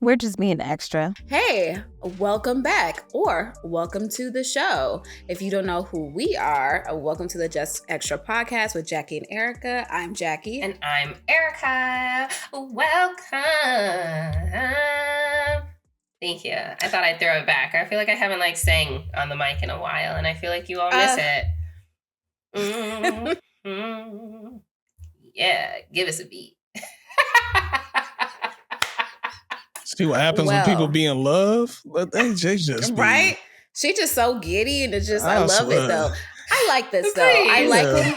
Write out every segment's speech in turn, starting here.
We're just being extra. Hey, welcome back or welcome to the show. If you don't know who we are, welcome to the Just Extra podcast with Jackie and Erica. I'm Jackie. And I'm Erica. Welcome. Thank you. I thought I'd throw it back. I feel like I haven't sang on the mic in a while, and I feel like you all miss it. Yeah, give us a beat. See what happens when people be in love? But they just be... Right? She just so giddy, and it's just I love it though. I like this though. I like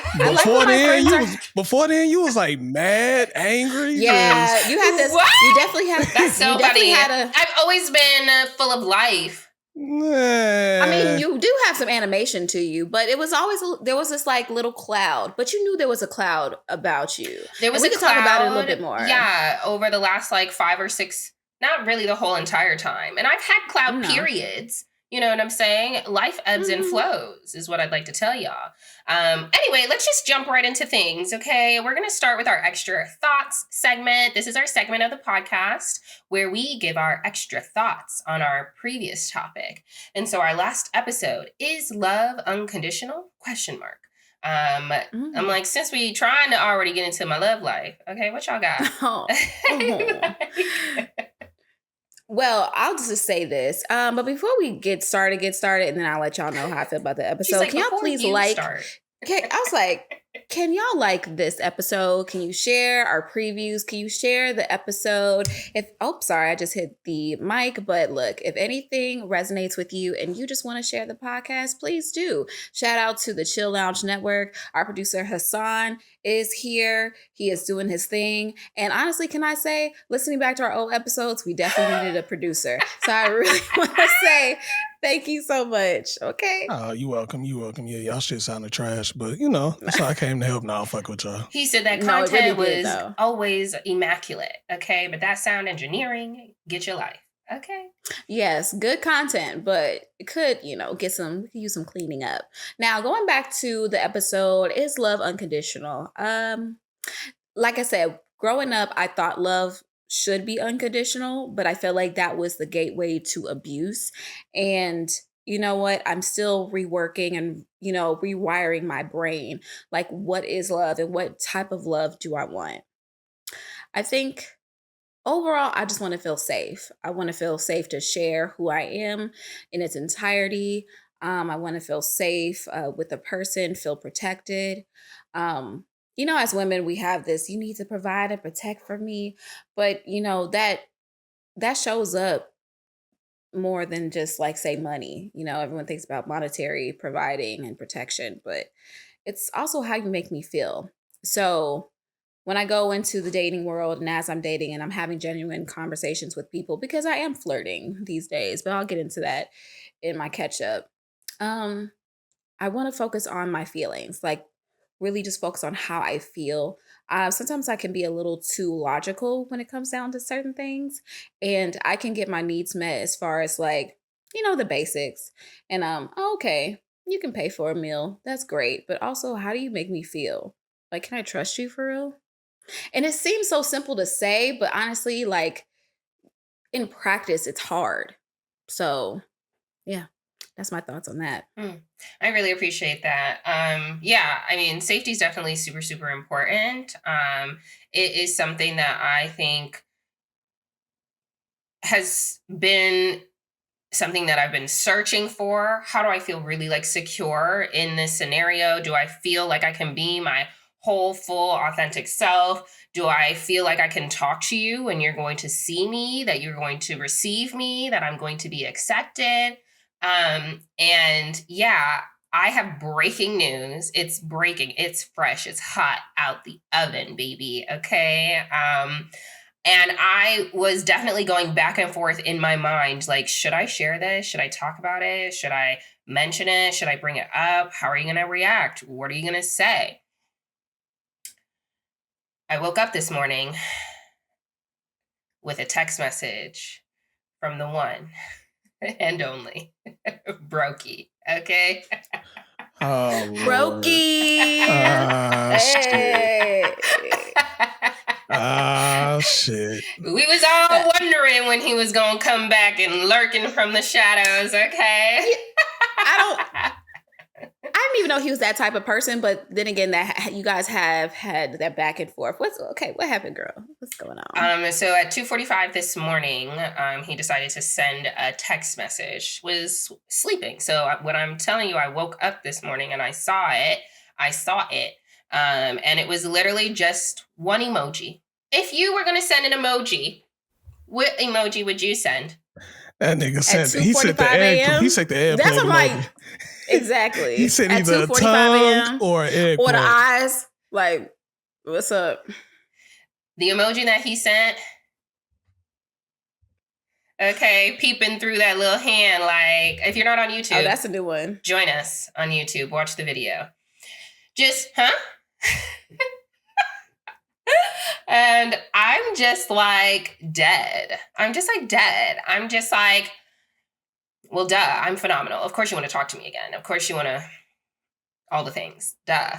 Before then, you was like mad, angry. Yeah, you had this. What? You definitely had. That's so funny. I've always been full of life. I mean, you do have some animation to you, but it was always there was this little cloud. But you knew there was a cloud about you. There was we could talk about it a little bit more. Yeah, over the last 5 or 6. Not really the whole entire time. And I've had cloud periods. You know what I'm saying? Life ebbs and flows is what I'd like to tell y'all. Anyway, let's just jump right into things, okay? We're going to start with our extra thoughts segment. This is our segment of the podcast where we give our extra thoughts on our previous topic. And so our last episode, is love unconditional? ? I'm like, since we trying to already get into my love life, okay, what y'all got? Well, I'll just say this. But before we get started, and then I'll let y'all know how I feel about the episode. Can y'all please Okay, I was like, can y'all like this episode? Can you share our previews? Can you share the episode? I just hit the mic. But look, if anything resonates with you and you just want to share the podcast, please do. Shout out to the Chill Lounge Network. Our producer Hassan is here. He is doing his thing. And honestly, can I say, listening back to our old episodes, we definitely needed a producer. So I really want to say thank you so much. Okay. Oh, you welcome. Yeah, y'all shit sounded trash, but that's why I came to help. Now fuck with y'all. He said that content was always immaculate. Okay, but that sound engineering, get your life. Okay. Yes, good content, but it could, we could use some cleaning up. Now, going back to the episode, is love unconditional? Like I said, growing up, I thought love should be unconditional, but I feel like that was the gateway to abuse. And you know what? I'm still reworking and, rewiring my brain. Like, what is love and what type of love do I want? I think overall, I just want to feel safe. I want to feel safe to share who I am in its entirety. I want to feel safe with the person, feel protected. As women, we have this, you need to provide and protect for me. But, that shows up more than just say money. Everyone thinks about monetary providing and protection, but it's also how you make me feel. So when I go into the dating world and as I'm dating and I'm having genuine conversations with people, because I am flirting these days, but I'll get into that in my CatchUp. I want to focus on my feelings, really just focus on how I feel. Sometimes I can be a little too logical when it comes down to certain things, and I can get my needs met as far as the basics. And okay, you can pay for a meal. That's great. But also, how do you make me feel? Can I trust you for real? And it seems so simple to say, but honestly, in practice, it's hard. So yeah. That's my thoughts on that. I really appreciate that. Safety is definitely super, super important. It is something that I think has been something that I've been searching for. How do I feel really secure in this scenario? Do I feel like I can be my whole, full, authentic self? Do I feel like I can talk to you and you're going to see me, that you're going to receive me, that I'm going to be accepted? I have breaking news. It's breaking. It's fresh. It's hot out the oven, baby. Okay. And I was definitely going back and forth in my mind. Should I share this? Should I talk about it? Should I mention it? Should I bring it up? How are you going to react? What are you going to say? I woke up this morning with a text message from the one and only Brokey. Okay. Brokey. Hey. Shit. We was all wondering when he was going to come back and lurking from the shadows, okay? I didn't even know he was that type of person, but then again, that you guys have had that back and forth. What happened, girl? What's going on? So at 2:45 this morning, he decided to send a text message. Was sleeping. So what I'm telling you, I woke up this morning and I saw it. And it was literally just one emoji. If you were going to send an emoji, what emoji would you send? That nigga said he said the egg. He said the egg. That's what I'm like. Exactly. He said either a tongue or an egg. Or the eyes. Like, what's up? The emoji that he sent. Okay, peeping through that little hand. Like, if you're not on YouTube. Oh, that's a new one. Join us on YouTube. Watch the video. Just, huh? And I'm just like dead. I'm just like, well, duh, I'm phenomenal. Of course you want to talk to me again. Of course you want to, all the things, duh.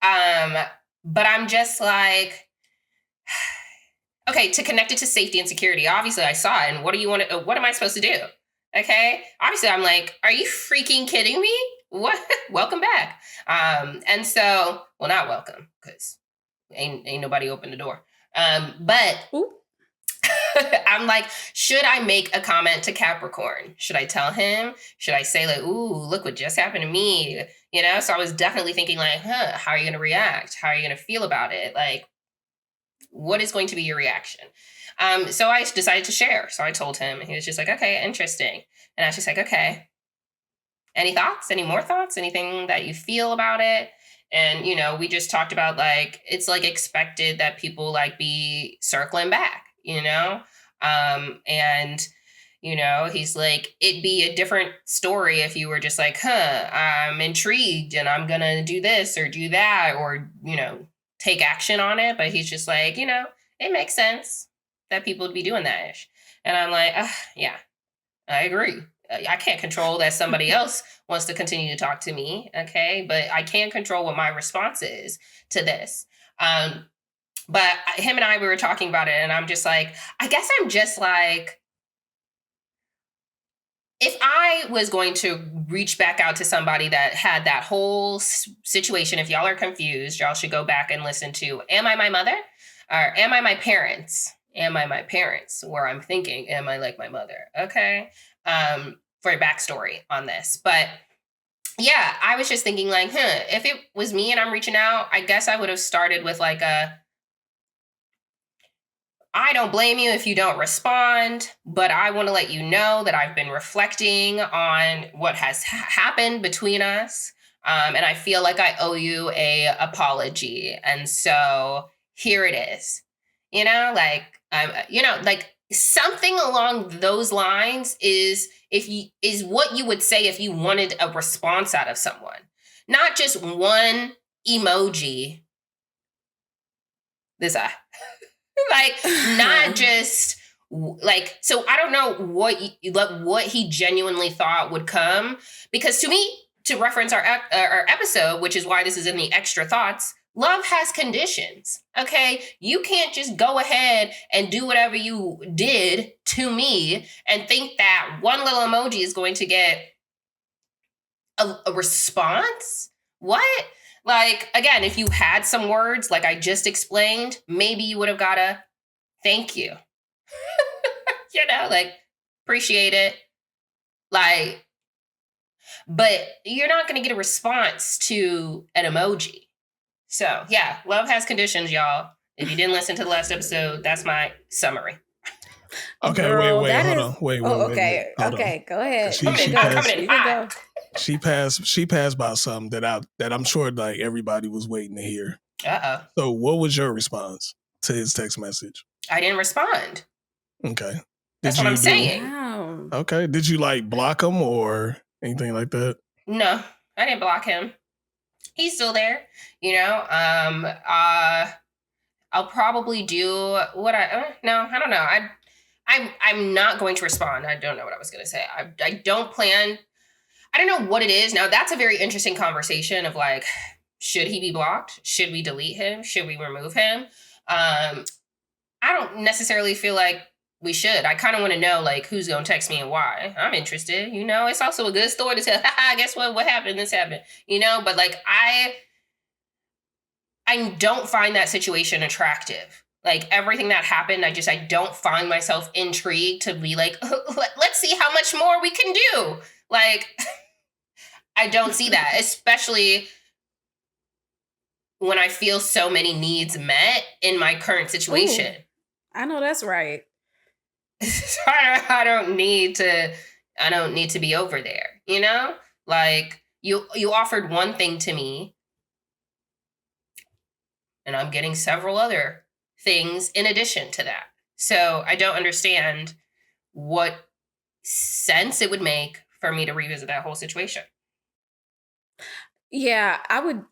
But I'm just like, okay, to connect it to safety and security. Obviously I saw it. And what am I supposed to do? Okay. Obviously I'm like, are you freaking kidding me? What? Welcome back. And so, well, not welcome because ain't nobody opened the door. But I'm like, should I make a comment to Capricorn? Should I tell him? Should I say like, ooh, look what just happened to me? You know? So I was definitely thinking like, how are you going to react? How are you going to feel about it? Like, what is going to be your reaction? So I decided to share. So I told him, and he was just like, okay, interesting. And I was just like, okay. Any thoughts? Any more thoughts? Anything that you feel about it? And, you know, we just talked about like, it's like expected that people like be circling back, you know? And, you know, he's like, it'd be a different story if you were just like, I'm intrigued and I'm going to do this or do that or, you know, take action on it. But he's just like, you know, it makes sense that people would be doing that ish. And I'm like, yeah, I agree. I can't control that somebody else wants to continue to talk to me, okay? But I can control what my response is to this. But him and we were talking about it, and I'm just like, I guess I'm just like, if I was going to reach back out to somebody that had that whole situation, if y'all are confused, y'all should go back and listen to Am I My Mother? Or Am I My Parents? Am I My Parents? Where I'm thinking, am I like my mother? Okay. For a backstory on this. But yeah, I was just thinking like, if it was me and I'm reaching out, I guess I would have started with like I don't blame you if you don't respond, but I want to let you know that I've been reflecting on what has happened between us. And I feel like I owe you a apology. And so here it is, you know, like, like something along those lines is what you would say if you wanted a response out of someone, not just one emoji. Like, not just like, so I don't know what he genuinely thought would come, because to me, to reference our episode, which is why this is in the extra thoughts, love has conditions. Okay. You can't just go ahead and do whatever you did to me and think that one little emoji is going to get a response. What? Like, again, if you had some words, like I just explained, maybe you would have got a thank you. You know, like, appreciate it. Like, but you're not going to get a response to an emoji. So, yeah, love has conditions, y'all. If you didn't listen to the last episode, that's my summary. Okay, Girl, wait, hold on. Wait. Okay, go ahead. She passed by something that I'm sure like everybody was waiting to hear. Uh-oh. So what was your response to his text message? I didn't respond. Okay. That's what I'm saying. Wow. Okay. Did you like block him or anything like that? No, I didn't block him. He's still there, you know. I'll probably do what I don't know. I'm not going to respond. I don't know what I was going to say. I don't plan. I don't know what it is. Now, that's a very interesting conversation of like, should he be blocked? Should we delete him? Should we remove him? I don't necessarily feel like we should. I kind of want to know, like, who's going to text me and why. I'm interested. It's also a good story to tell. Guess what? What happened? This happened. But like, I don't find that situation attractive. Like, everything that happened, I don't find myself intrigued to be like, let's see how much more we can do. Like, I don't see that, especially when I feel so many needs met in my current situation. Ooh, I know that's right. So I don't need to be over there, Like, you offered one thing to me, and I'm getting several other things in addition to that. So I don't understand what sense it would make for me to revisit that whole situation. Yeah, I would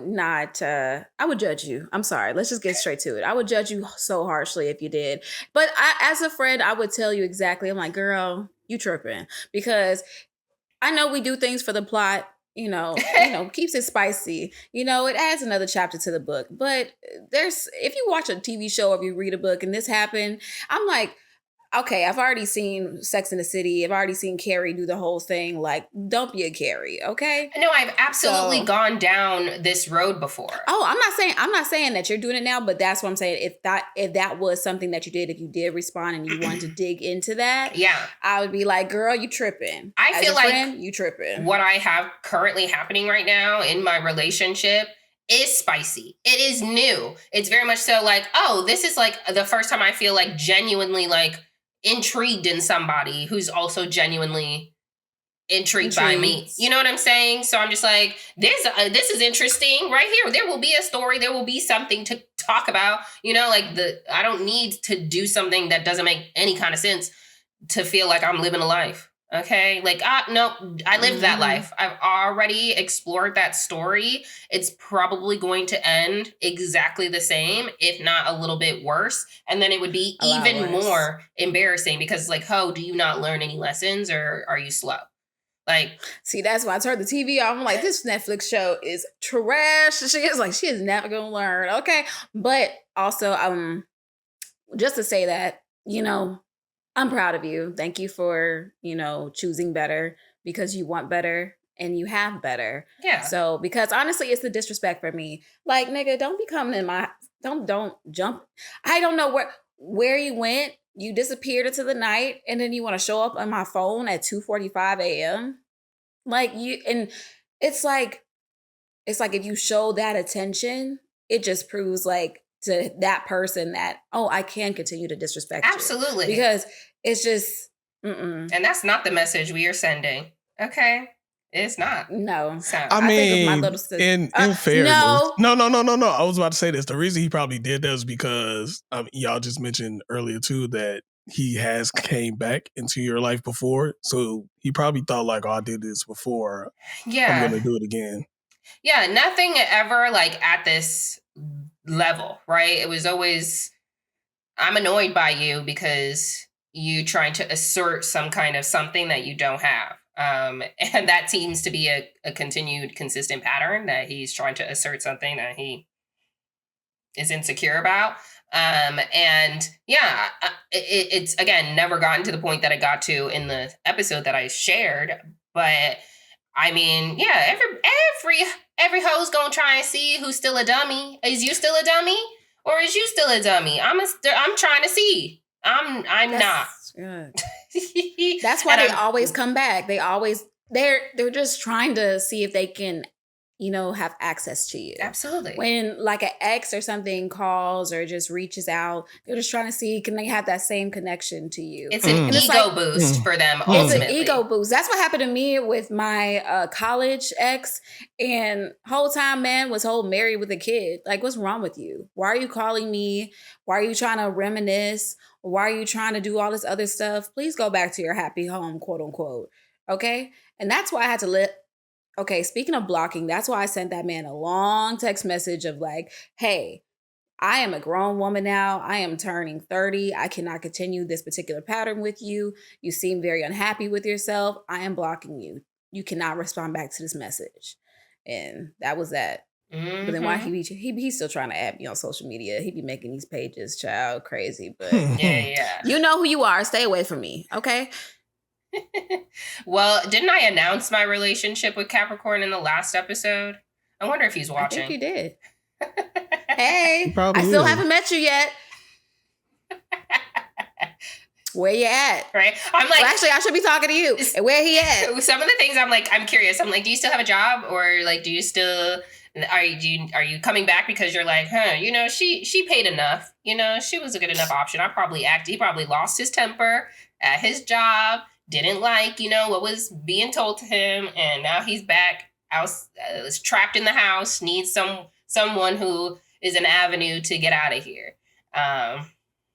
not, I would judge you. I'm sorry. Let's just get straight to it. I would judge you so harshly if you did. But as a friend, I would tell you exactly. I'm like, girl, you tripping. Because I know we do things for the plot, keeps it spicy. It adds another chapter to the book. But if you watch a TV show or if you read a book and this happened, I'm like, okay, I've already seen Sex in the City. I've already seen Carrie do the whole thing. Like, don't be a Carrie, okay? No, I've absolutely gone down this road before. Oh, I'm not saying that you're doing it now, but that's what I'm saying. If that was something that you did, if you did respond and you wanted to dig into that, yeah, I would be like, girl, you tripping. I feel like friend, you tripping. What I have currently happening right now in my relationship is spicy. It is new. It's very much so like, oh, this is like the first time I feel like genuinely like intrigued in somebody who's also genuinely intrigued by me. You know what I'm saying? So I'm just like, this is interesting right here. There will be a story. There will be something to talk about. I don't need to do something that doesn't make any kind of sense to feel like I'm living a life. Okay. Like, no, I lived that life. I've already explored that story. It's probably going to end exactly the same, if not a little bit worse. And then it would be even more embarrassing because it's like, oh, do you not learn any lessons or are you slow? Like, see, that's why I turned the TV off. I'm like, this Netflix show is trash. She is never gonna learn. Okay. But also, just to say that, I'm proud of you. Thank you for, choosing better because you want better and you have better. Yeah. So, because honestly, it's the disrespect for me. Like, nigga, don't be coming in don't jump. I don't know where you went. You disappeared into the night and then you want to show up on my phone at 2:45 a.m. Like and it's like if you show that attention, it just proves like to that person that, oh, I can continue to disrespect you. Absolutely. Because it's just, And that's not the message we are sending. Okay? It's not. No. So, I mean, think of my little sister. In fairness. No. I was about to say this. The reason he probably did that is because y'all just mentioned earlier too that he has came back into your life before. So he probably thought like, oh, I did this before. Yeah. I'm going to do it again. Yeah. Nothing ever like at this level, right? It was always, I'm annoyed by you because you trying to assert some kind of something that you don't have. And that seems to be a continued consistent pattern that he's trying to assert something that he is insecure about. And yeah, it's again, never gotten to the point that I got to in the episode that I shared, but I mean, yeah, every hoe's gonna try and see who's still a dummy. Is you still a dummy, or is you still a dummy? I'm trying to see. I'm not. That's why they always come back. They're just trying to see if they can, have access to you. Absolutely. When like an ex or something calls or just reaches out, they're just trying to see, can they have that same connection to you? It's an ego boost for them. Ultimately. It's an ego boost. That's what happened to me with my college ex. And whole time, man, was whole married with a kid. Like, what's wrong with you? Why are you calling me? Why are you trying to reminisce? Why are you trying to do all this other stuff? Please go back to your happy home, quote unquote. Okay? And that's why I had to okay, speaking of blocking, that's why I sent that man a long text message of like, hey, I am a grown woman now. I am turning 30. I cannot continue this particular pattern with you. You seem very unhappy with yourself. I am blocking you. You cannot respond back to this message. And that was that. But then why he's still trying to add me on social media. He be making these pages, child, crazy. But yeah. You know who you are. Stay away from me, okay? Well, didn't I announce my relationship with Capricorn in the last episode? I wonder if he's watching. I think you did. Hey, I still haven't met you yet. Where you at? Right? I'm like, well, actually, I should be talking to you. And where he at? Some of the things I'm curious. I'm like, do you still have a job, or like, do you still are you coming back because you're like, she paid enough. She was a good enough option. He probably lost his temper at his job, didn't like what was being told to him, and now he's back out, is trapped in the house, needs someone who is an avenue to get out of here.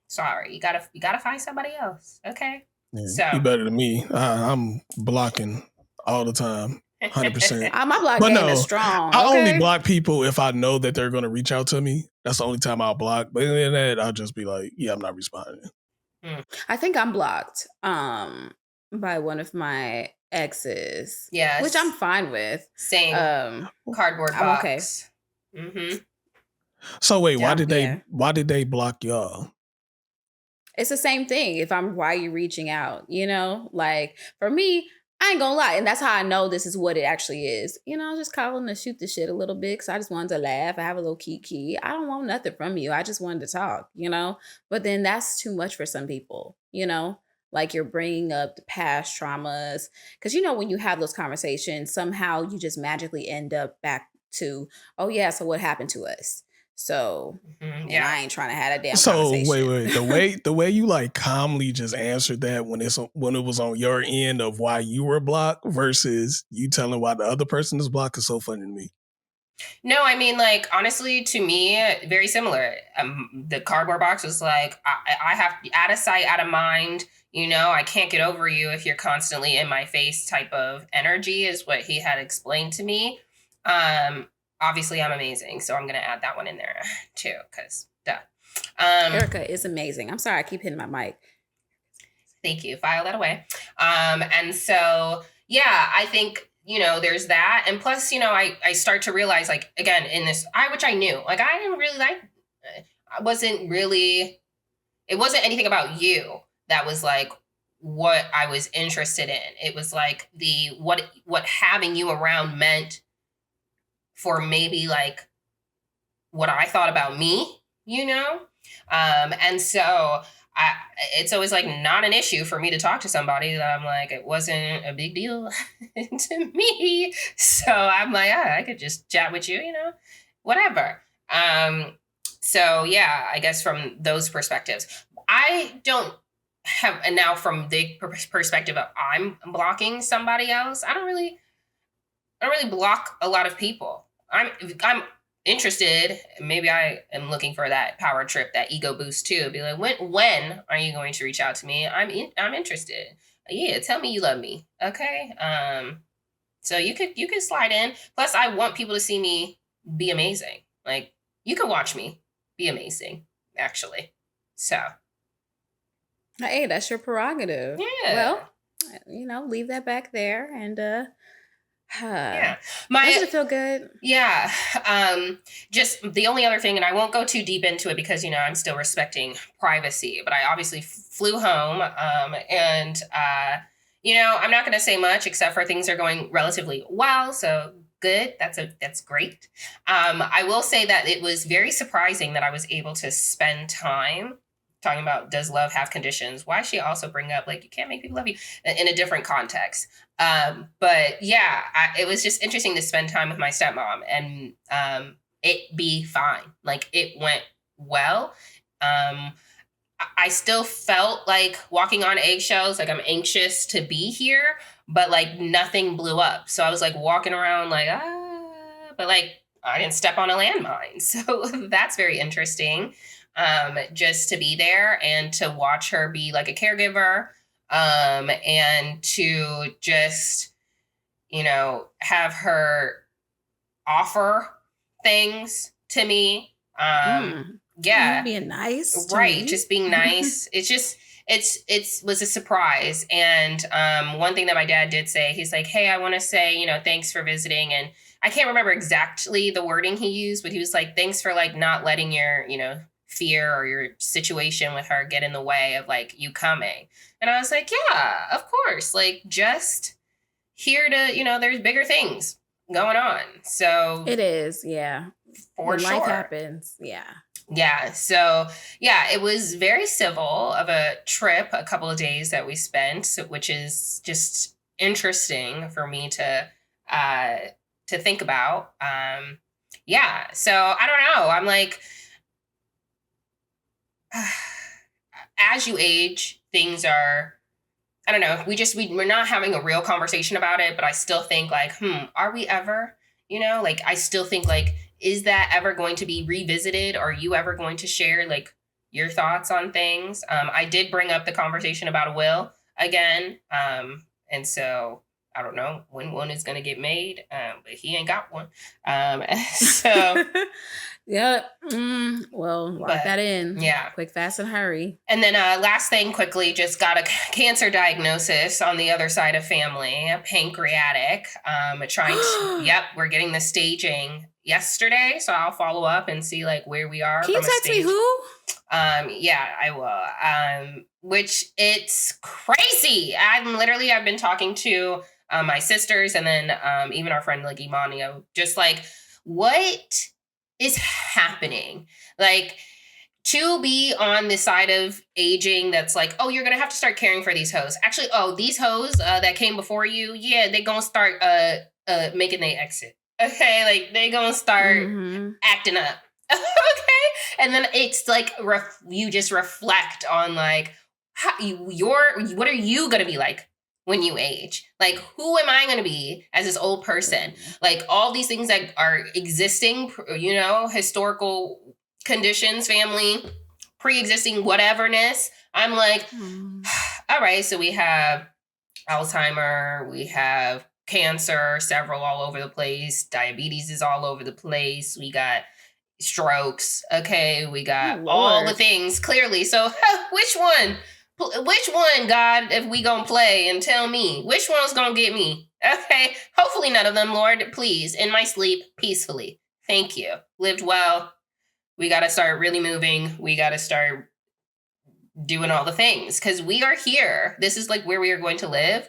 Sorry, you gotta find somebody else. Okay. Yeah, so you better than me. I'm blocking all the time, 100%. My block game is strong. I only block people if I know that they're going to reach out to me. That's the only time I'll block. But in that, I'll just be like, yeah, I'm not responding. I think I'm blocked by one of my exes. Yes. Which I'm fine with. Same. Cardboard box. Okay. Mm-hmm. So wait, why did they block y'all? It's the same thing. Why are you reaching out? Like for me, I ain't gonna lie. And that's how I know this is what it actually is. Just calling to shoot the shit a little bit because I just wanted to laugh. I have a little kiki. I don't want nothing from you. I just wanted to talk, But then that's too much for some people, Like you're bringing up the past traumas. Because, when you have those conversations, somehow you just magically end up back to, oh yeah, so what happened to us? So I ain't trying to have a damn conversation. So wait, the way you like calmly just answered that when it was on your end of why you were blocked versus you telling why the other person is blocked is so funny to me. No, I mean, like, honestly, to me, very similar. The cardboard box was like, I have out of sight, out of mind. I can't get over you if you're constantly in my face type of energy is what he had explained to me. Obviously, I'm amazing, so I'm going to add that one in there, too, because, duh. Erica is amazing. I'm sorry, I keep hitting my mic. Thank you. File that away. And so, yeah, I think, there's that. And plus, I start to realize, like, again, in this, which I knew, like, I didn't really like, it wasn't anything about you that was, like, what I was interested in. It was, like, what having you around meant for maybe like what I thought about me, and so it's always like not an issue for me to talk to somebody that I'm like, it wasn't a big deal to me. So I'm like, I could just chat with you, whatever. So yeah, I guess from those perspectives, I don't have, and now from the perspective of I'm blocking somebody else, I don't really block a lot of people. I'm interested. Maybe I am looking for that power trip, that ego boost too. Be like, when are you going to reach out to me? I'm interested. Yeah, tell me you love me. Okay. So you could slide in. Plus, I want people to see me be amazing. Like, you can watch me be amazing, actually. So. Hey, that's your prerogative. Yeah. Well, leave that back there and yeah. Does it feel good? Yeah. Just the only other thing, and I won't go too deep into it because, I'm still respecting privacy, but I obviously flew home. And I'm not going to say much except for things are going relatively well. So good. That's great. I will say that it was very surprising that I was able to spend time talking about, does love have conditions? Why she also bring up, like, you can't make people love you in a different context. But yeah, it was just interesting to spend time with my stepmom and it be fine. Like, it went well. I still felt like walking on eggshells, like I'm anxious to be here, but like nothing blew up. So I was like walking around like, but like I didn't step on a landmine. So that's very interesting. Just to be there and to watch her be like a caregiver, and to just, have her offer things to me. Yeah. Being nice. Right. Just being nice. It was a surprise. And, one thing that my dad did say, he's like, hey, I want to say, thanks for visiting. And I can't remember exactly the wording he used, but he was like, thanks for like not letting your, fear or your situation with her get in the way of like you coming. And I was like, yeah, of course. Like, just here to, there's bigger things going on. So it is. Yeah. For sure. Life happens. Yeah. Yeah. So, yeah, it was very civil of a trip, a couple of days that we spent, which is just interesting for me to think about. Yeah. So I don't know. I'm like, as you age, things are, I don't know. We're not having a real conversation about it, but I still think like, are we ever, like, I still think like, is that ever going to be revisited? Are you ever going to share like your thoughts on things? I did bring up the conversation about a will again. And so I don't know when one is going to get made, but he ain't got one. So yeah. Well, lock that in. Yeah. Quick, fast, and hurry. And then last thing quickly, just got a cancer diagnosis on the other side of family, pancreatic. We're getting the staging yesterday. So I'll follow up and see like where we are. Can you text me who? Yeah, I will. Which it's crazy. I've been talking to my sisters and then even our friend like Imani, just like, what is happening? Like, to be on the side of aging that's like, oh, you're going to have to start caring for these hoes. Actually, these hoes that came before you, yeah, they going to start making their exit. Okay? Like, they going to start acting up. Okay? And then it's like, you just reflect on like, what are you going to be like when you age? Like, who am I going to be as this old person? Like, all these things that are existing, historical conditions, family, pre-existing whateverness. I'm like, all right, so we have Alzheimer, we have cancer, several all over the place. Diabetes is all over the place. We got strokes. Okay, we got all the things, clearly. So which one, God, if we gonna play and tell me, which one's gonna get me? Okay, hopefully none of them, Lord, please, in my sleep, peacefully. Thank you. Lived well. We got to start really moving. We got to start doing all the things because we are here. This is like where we are going to live.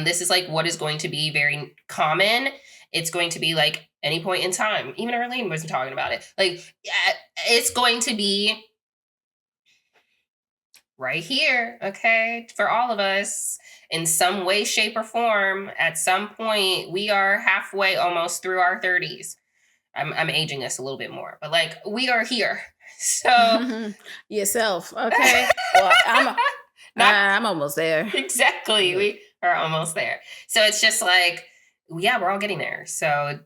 This is like what is going to be very common. It's going to be like any point in time. Even Arlene wasn't talking about it. Like, it's going to be right here, okay, for all of us in some way, shape, or form. At some point, we are halfway almost through our 30s. I'm aging us a little bit more, but like, we are here. So yourself, okay. Well, I'm almost there. Exactly, we are almost there. So it's just like, yeah, we're all getting there. So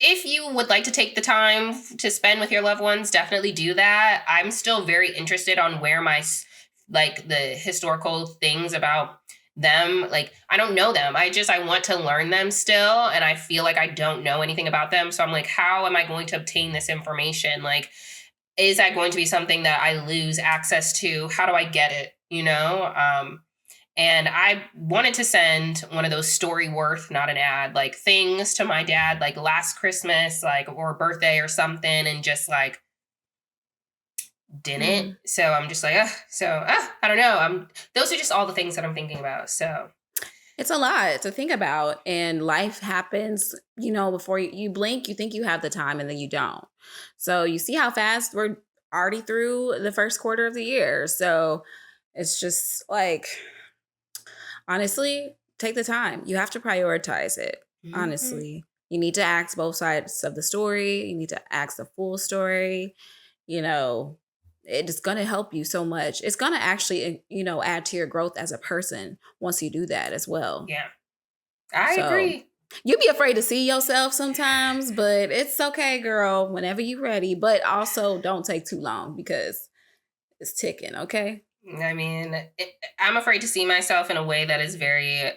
if you would like to take the time to spend with your loved ones, definitely do that. I'm still very interested on where the historical things about them, like, I don't know them. I want to learn them still. And I feel like I don't know anything about them. So I'm like, how am I going to obtain this information? Like, is that going to be something that I lose access to? How do I get it? And I wanted to send one of those story worth, not an ad, like things to my dad, like last Christmas, like, or birthday or something. And just like, didn't. So I'm just like, I don't know. Those are just all the things that I'm thinking about. So it's a lot to think about, and life happens, before you blink, you think you have the time and then you don't. So you see how fast we're already through the first quarter of the year. So it's just like, honestly, take the time. You have to prioritize it. Honestly, you need to ask both sides of the story. You need to ask the full story. It's going to help you so much. It's going to actually, add to your growth as a person once you do that as well. Yeah, I agree. You be afraid to see yourself sometimes, but it's okay, girl, whenever you're ready. But also don't take too long because it's ticking, okay? I mean, I'm afraid to see myself in a way that is very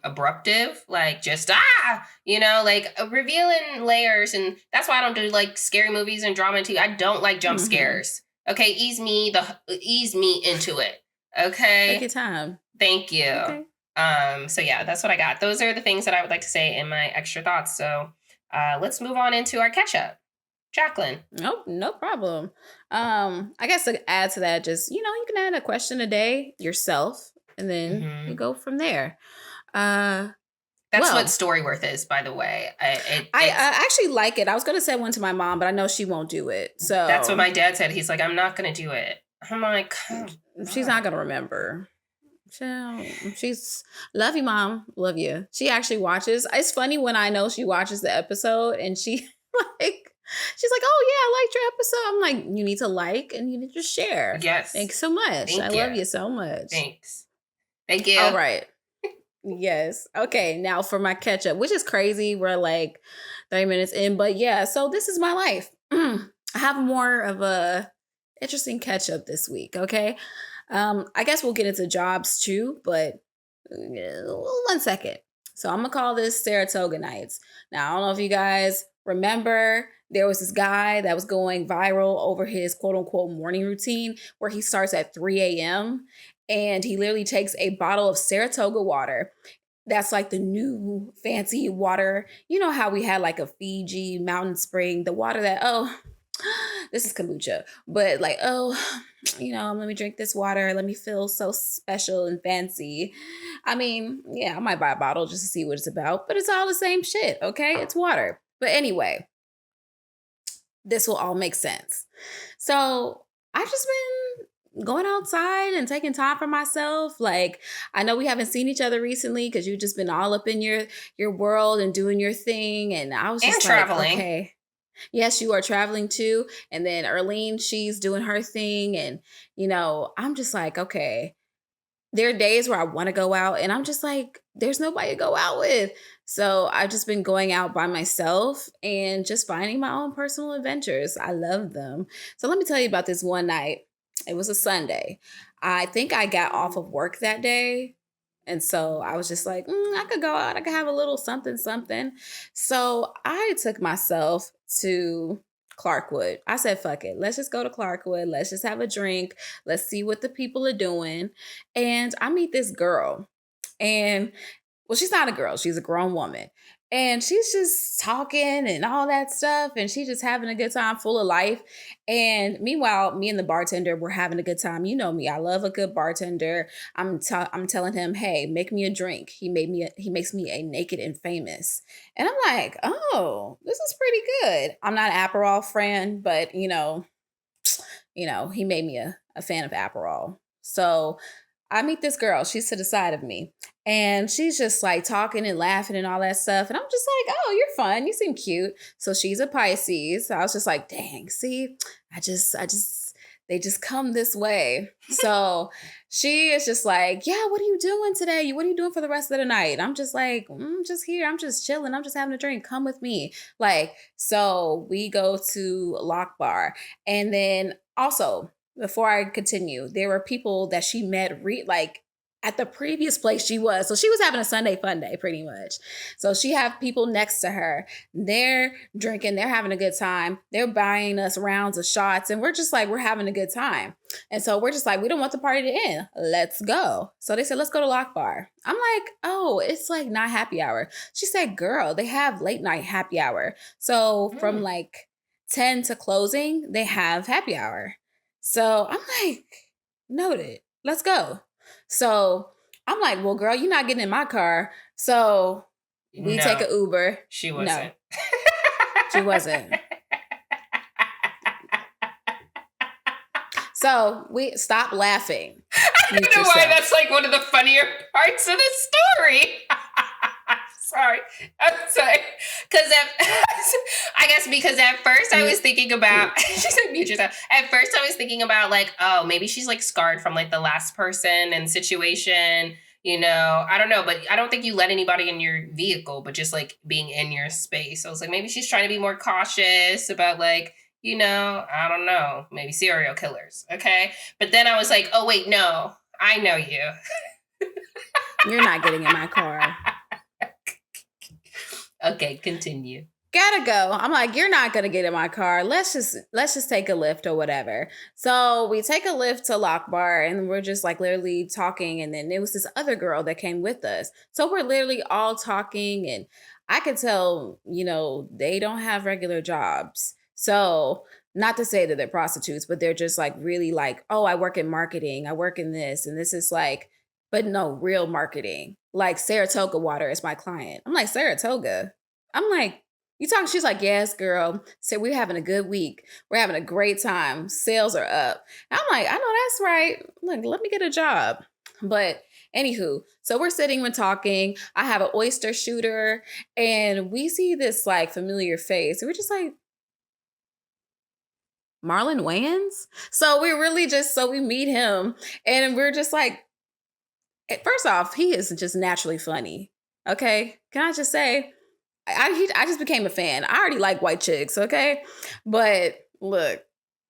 abruptive, like just like revealing layers. And that's why I don't do like scary movies and drama too. I don't like jump scares. Okay, ease me into it. Okay, take your time. Thank you. Okay. So yeah, that's what I got. Those are the things that I would like to say in my extra thoughts. So let's move on into our catch-up. Jacqueline. Nope, no problem. I guess to add to that, just, you can add a question a day yourself, and then you go from there. That's what Storyworth is, by the way. I actually like it. I was going to send one to my mom, but I know she won't do it. So that's what my dad said. He's like, I'm not going to do it. I'm like, she's not going to remember. She's love you, mom. Love you. She actually watches. It's funny when I know she watches the episode and she's like, oh yeah, I liked your episode. I'm like, you need to like and you need to share. Yes. Thanks so much. I love you so much. Thanks. Thank you. All right. Yes. Okay. Now for my catch up, which is crazy. We're like 30 minutes in, but yeah. So this is my life. I have more of a interesting catch up this week. Okay. I guess we'll get into jobs too, but one second. So I'm gonna call this Saratoga nights. Now I don't know if you guys remember, there was this guy that was going viral over his quote unquote morning routine where he starts at 3 a.m. and he literally takes a bottle of Saratoga water. That's like the new fancy water. You know how we had like a Fiji mountain spring, the water that, this is kombucha, but like, let me drink this water. Let me feel so special and fancy. I mean, yeah, I might buy a bottle just to see what it's about, but it's all the same shit, okay? It's water. But anyway, this will all make sense. So I've just been going outside and taking time for myself. Like, I know we haven't seen each other recently because you've just been all up in your world and doing your thing. And I was just traveling. Okay. Yes, you are traveling too. And then Erlene, she's doing her thing. And, I'm just like, okay, there are days where I want to go out and I'm just like, there's nobody to go out with. So I've just been going out by myself and just finding my own personal adventures. I love them. So let me tell you about this one night. It was a Sunday. I think I got off of work that day. And so I was just like, I could go out. I could have a little something, something. So I took myself to Clarkwood. I said, fuck it. Let's just go to Clarkwood. Let's just have a drink. Let's see what the people are doing. And I meet this girl. And, well, she's not a girl. She's a grown woman. And she's just talking and all that stuff. And she's just having a good time, full of life. And meanwhile, me and the bartender were having a good time. You know me. I love a good bartender. I'm telling him, hey, make me a drink. He makes me a Naked and Famous. And I'm like, oh, this is pretty good. I'm not an Aperol friend, but he made me a fan of Aperol. So I meet this girl. She's to the side of me. And she's just like talking and laughing and all that stuff. And I'm just like, oh, you're fun. You seem cute. So she's a Pisces. So I was just like, dang, see, they just come this way. So she is just like, yeah, what are you doing today? What are you doing for the rest of the night? I'm just like, I'm just here. I'm just chilling. I'm just having a drink. Come with me. Like, so we go to Lock Bar. And then also, before I continue, there were people that she met at the previous place she was. So she was having a Sunday fun day pretty much. So she have people next to her. They're drinking. They're having a good time. They're buying us rounds of shots. And we're just like, we're having a good time. And so we're just like, we don't want the party to end. Let's go. So they said, let's go to Lock Bar. I'm like, oh, it's like not happy hour. She said, girl, they have late night happy hour. So from like 10 to closing, they have happy hour. So I'm like, noted. Let's go. So I'm like, well, girl, you're not getting in my car. So we take an Uber. She wasn't. No, she wasn't. So we stop laughing. I don't know why that's like one of the funnier parts of the story. Sorry. I'm sorry. Because at first I was thinking about, she said mute yourself. At first I was thinking about like, oh, maybe she's like scarred from like the last person and situation, I don't know, but I don't think you let anybody in your vehicle, but just like being in your space. I was like, maybe she's trying to be more cautious about like, I don't know, maybe serial killers. Okay. But then I was like, oh wait, no, I know you. You're not getting in my car. Okay, continue. gotta go. I'm like, you're not gonna get in my car. Let's just take a lift or whatever. So we take a lift to Lock Bar and we're just like literally talking. And then there was this other girl that came with us. So we're literally all talking and I could tell, they don't have regular jobs. So not to say that they're prostitutes, but they're just like really like, oh, I work in marketing. I work in this. And this is like, but no, real marketing. Like Saratoga water is my client. I'm like, Saratoga? I'm like, you talking? She's like, yes, girl. So we're having a good week. We're having a great time. Sales are up. I'm like, I know that's right. Look, let me get a job. But anywho, so we're sitting and talking. I have an oyster shooter and we see this like familiar face. And we're just like, Marlon Wayans? So we really so we meet him and we're just like, first off, he is just naturally funny. Okay. Can I just say, I just became a fan. I already like white chicks, okay? But look,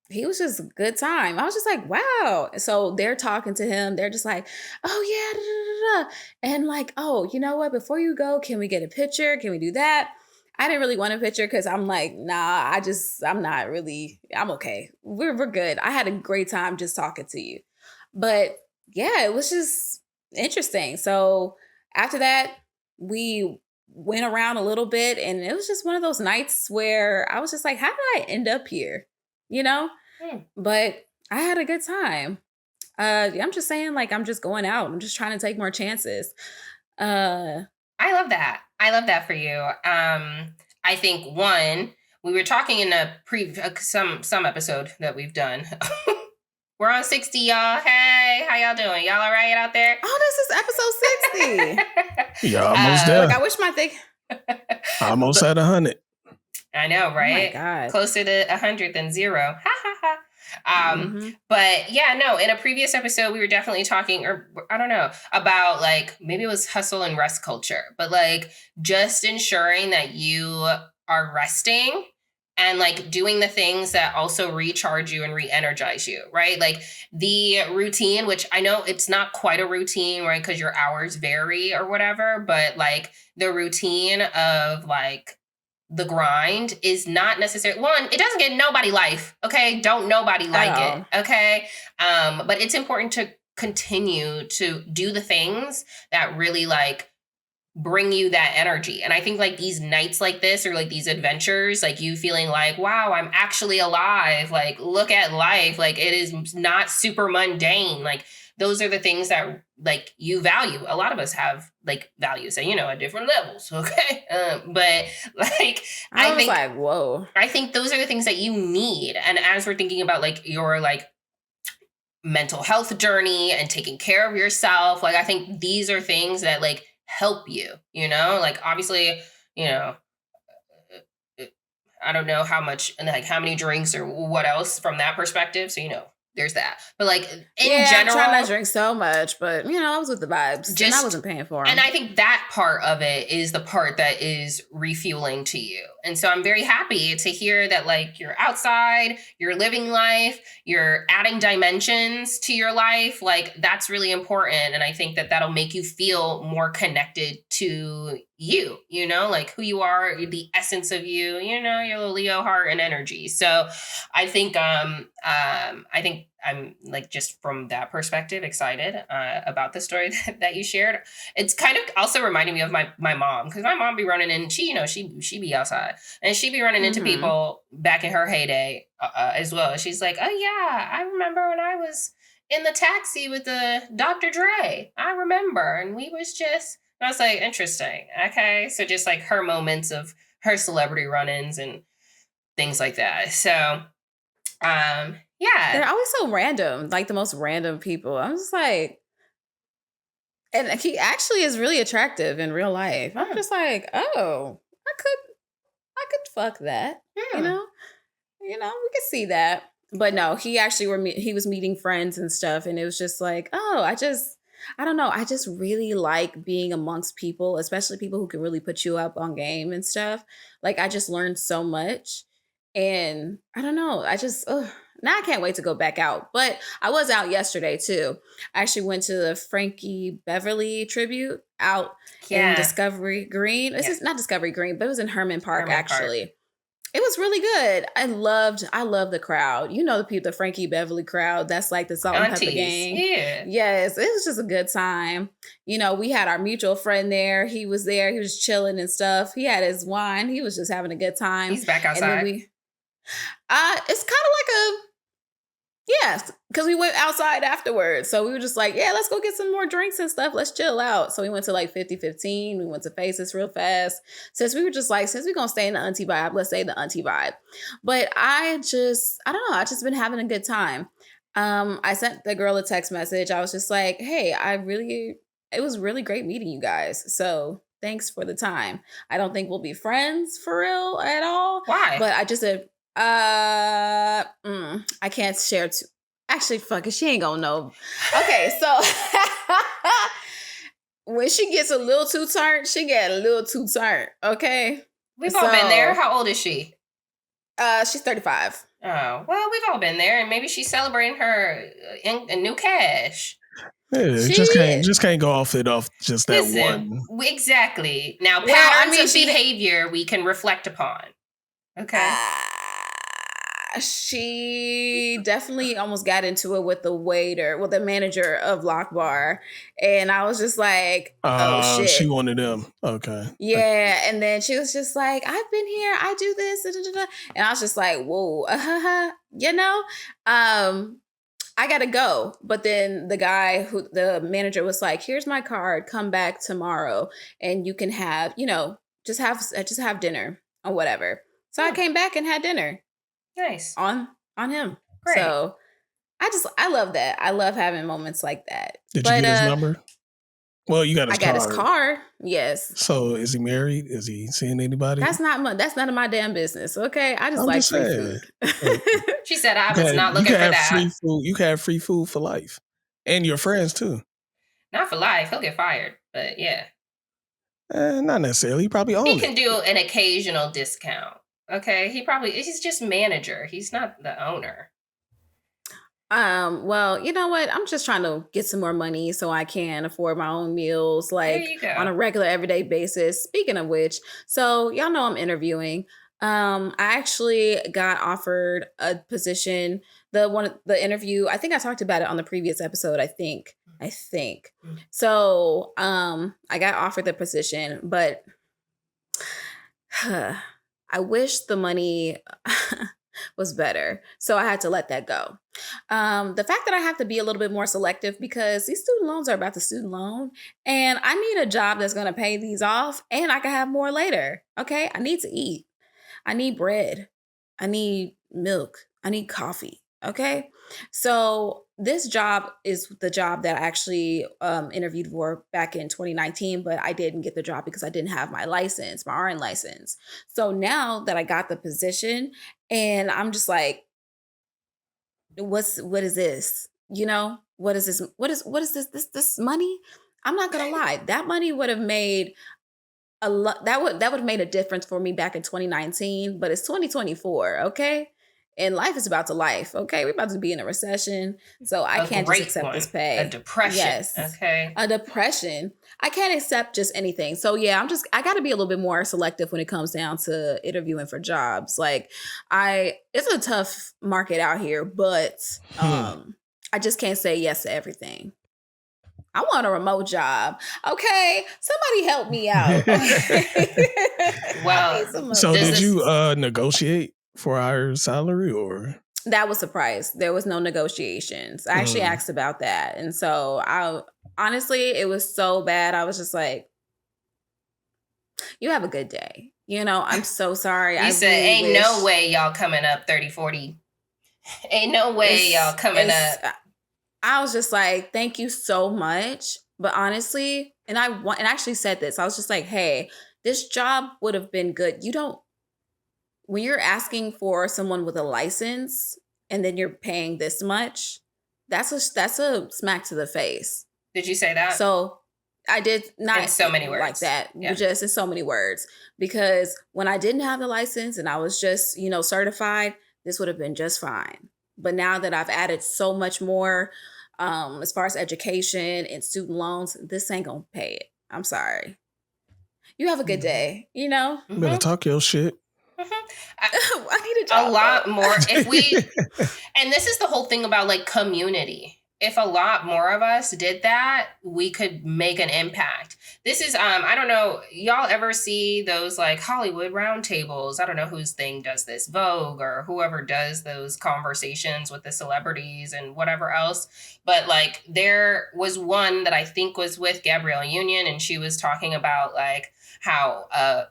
he was just a good time. I was just like, wow. So they're talking to him. They're just like, oh yeah, da, da, da, da. And like, oh, you know what? Before you go, can we get a picture? Can we do that? I didn't really want a picture because I'm like, nah, I'm not really, I'm okay. We're good. I had a great time just talking to you. But yeah, it was just interesting. So after that, we went around a little bit and it was just one of those nights where I was just like, how did I end up here? But I had a good time. I'm just saying, like, I'm just going out. I'm just trying to take more chances. I love that. I love that for you. I think we were talking in a some episode that we've done. We're on 60, y'all. Hey, how y'all doing? Y'all all right out there? Oh, this is episode 60. Yeah, almost there. Like, I wish my thing. Almost at 100. I know, right? Oh my God. Closer to 100 than 0. Ha ha ha. But yeah, no, in a previous episode, we were definitely talking, or I don't know, about like, maybe it was hustle and rest culture, but like just ensuring that you are resting and like doing the things that also recharge you and re-energize you, right? Like the routine, which I know it's not quite a routine, right? Because your hours vary or whatever, but like the routine of like the grind is not necessarily, it doesn't get nobody life, okay? Don't nobody like it, okay? But it's important to continue to do the things that really like bring you that energy. And I think like these nights like this or like these adventures, like you feeling like, wow, I'm actually alive. Like, look at life. Like it is not super mundane. Like those are the things that like you value. A lot of us have like values and, at different levels. Okay. But like, I think like, whoa, I think those are the things that you need. And as we're thinking about like your like mental health journey and taking care of yourself, like I think these are things that like help you, like obviously, I don't know how much and like how many drinks or what else from that perspective. So, there's that. But like in general, I try not to drink so much, but I was with the vibes and I wasn't paying for them. And I think that part of it is the part that is refueling to you. And so I'm very happy to hear that like you're outside, you're living life, you're adding dimensions to your life. Like that's really important. And I think that that'll make you feel more connected to you, like who you are, the essence of you, your little Leo heart and energy. So I think I'm like, just from that perspective, excited about the story that you shared. It's kind of also reminding me of my mom, because my mom be running in, she be outside and she be running into people back in her heyday as well. She's like, oh yeah, I remember when I was in the taxi with the Dr. Dre. I remember, and we was just, and I was like, interesting. Okay, so just like her moments of her celebrity run-ins and things like that. So, yeah. They're always so random, like the most random people. I'm just like, and he actually is really attractive in real life. I'm just like, oh, I could fuck that. We could see that. But no, he actually he was meeting friends and stuff, and it was just like, oh, I don't know. I just really like being amongst people, especially people who can really put you up on game and stuff. Like I just learned so much. And I don't know. Now I can't wait to go back out. But I was out yesterday too. I actually went to the Frankie Beverly tribute out in Discovery Green. This is not Discovery Green, but it was in Herman Park actually. It was really good. I love the crowd. You know the people, the Frankie Beverly crowd. That's like the Salt and Pepper gang. Yeah. Yes, it was just a good time. You know, we had our mutual friend there. He was there. He was chilling and stuff. He had his wine. He was just having a good time. He's back outside. It's kind of like because we went outside afterwards. So we were just like, yeah, let's go get some more drinks and stuff. Let's chill out. So we went to like 50-15. We went to Faces real fast. Since we were just like, since we're going to stay in the auntie vibe, let's stay in the auntie vibe. But I don't know. I've just been having a good time. I sent the girl a text message. I was just like, hey, it was really great meeting you guys. So thanks for the time. I don't think we'll be friends for real at all. Why? But I just said, I can't share too. Actually, fuck it, she ain't gonna know. Okay, so when she gets a little too turned, she get a little too turned. Okay, we've all been there. How old is she? She's 35. Oh, well, we've all been there, and maybe she's celebrating her new cash. Yeah, just can't go off just that one. Exactly. Now, patterns of behavior we can reflect upon. Okay. She definitely almost got into it with the manager of Lock Bar. And I was just like, oh shit. She wanted them. Okay. Yeah. And then she was just like, I've been here. I do this. And I was just like, whoa, you know, I gotta go. But then the manager was like, here's my card. Come back tomorrow and you can have, just have dinner or whatever. So I came back and had dinner. Nice. On him. Great. So I love that. I love having moments like that. Did you get his number? Well, you got his card. I got his card. Yes. So is he married? Is he seeing anybody? That's none of my damn business. Okay. I just like free food. She said I was not looking for that. Free food. You can have free food for life. And your friends too. Not for life. He'll get fired. But yeah. Not necessarily. He probably owns it. He can do an occasional discount. Okay, he's just manager. He's not the owner. Well, you know what? I'm just trying to get some more money so I can afford my own meals, like on a regular everyday basis. Speaking of which, so y'all know I'm interviewing. I actually got offered a position. The interview, I think I talked about it on the previous episode, I think. So, I got offered the position, but I wish the money was better. So I had to let that go. The fact that I have to be a little bit more selective because these student loans are about the student loan and I need a job that's going to pay these off and I can have more later. Okay. I need to eat. I need bread. I need milk. I need coffee. Okay. So this job is the job that I actually interviewed for back in 2019, but I didn't get the job because I didn't have my license, my RN license. So now that I got the position and I'm just like, what is this? What is this? What is this money? I'm not going to lie. That money would have made a lot. That would have made a difference for me back in 2019, but it's 2024. Okay. And life is about to life. Okay. We're about to be in a recession. So I can't just accept this pay. A depression. Yes. Okay. A depression. I can't accept just anything. So yeah, I got to be a little bit more selective when it comes down to interviewing for jobs. Like it's a tough market out here, but I just can't say yes to everything. I want a remote job. Okay. Somebody help me out. Well, so did you negotiate for a higher salary or? That was the price. There was no negotiations. I actually asked about that. And so honestly, it was so bad. I was just like, you have a good day. I'm so sorry. You said, ain't no way y'all coming up 30, 40. Ain't no way y'all coming up. I was just like, thank you so much. But honestly, and I actually said this, I was just like, hey, this job would have been good. When you're asking for someone with a license and then you're paying this much, that's a smack to the face. Did you say that? So I did not in so many words like that. Yeah. Just in so many words, because when I didn't have the license and I was just, certified, this would have been just fine. But now that I've added so much more, as far as education and student loans, this ain't gonna pay it. I'm sorry. You have a good day, you know? Better talk your shit. I need a job. A lot more. If we, and this is the whole thing about like community. If a lot more of us did that, we could make an impact. This is, I don't know, y'all ever see those like Hollywood roundtables? I don't know whose thing does this, Vogue or whoever does those conversations with the celebrities and whatever else. But like there was one that I think was with Gabrielle Union, and she was talking about like how a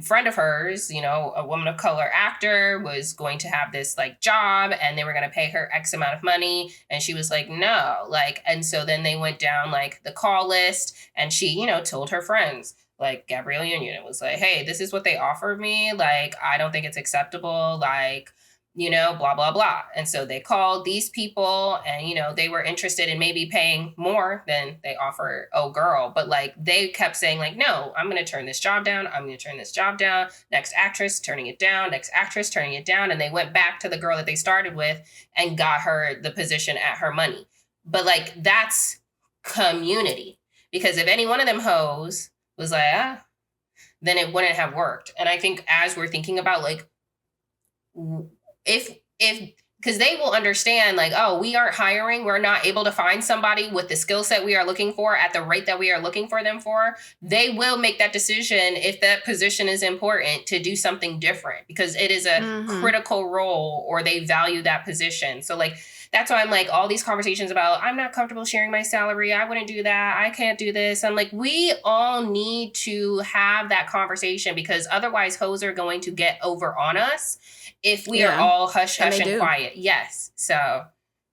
friend of hers, you know, a woman of color actor, was going to have this like job and they were going to pay her X amount of money. And she was like, no, like, and so then they went down like the call list and she, you know, told her friends, like Gabrielle Union, it was like, hey, this is what they offered me. Like, I don't think it's acceptable. Like, you know, blah, blah, blah. And so they called these people and, you know, they were interested in maybe paying more than they offer oh girl. But like, they kept saying like, no, I'm going to turn this job down. I'm going to turn this job down. Next actress turning it down. Next actress turning it down. And they went back to the girl that they started with and got her the position at her money. But like, that's community. Because if any one of them hoes was like, then it wouldn't have worked. And I think as we're thinking about like, if because they will understand like, oh, we aren't hiring, we're not able to find somebody with the skill set we are looking for at the rate that we are looking for them for, they will make that decision if that position is important to do something different because it is a critical role or they value that position. So like, that's why I'm like, all these conversations about, I'm not comfortable sharing my salary. I wouldn't do that. I can't do this. I'm like, we all need to have that conversation because otherwise hoes are going to get over on us if we are all hush, hush, and quiet. Yes. So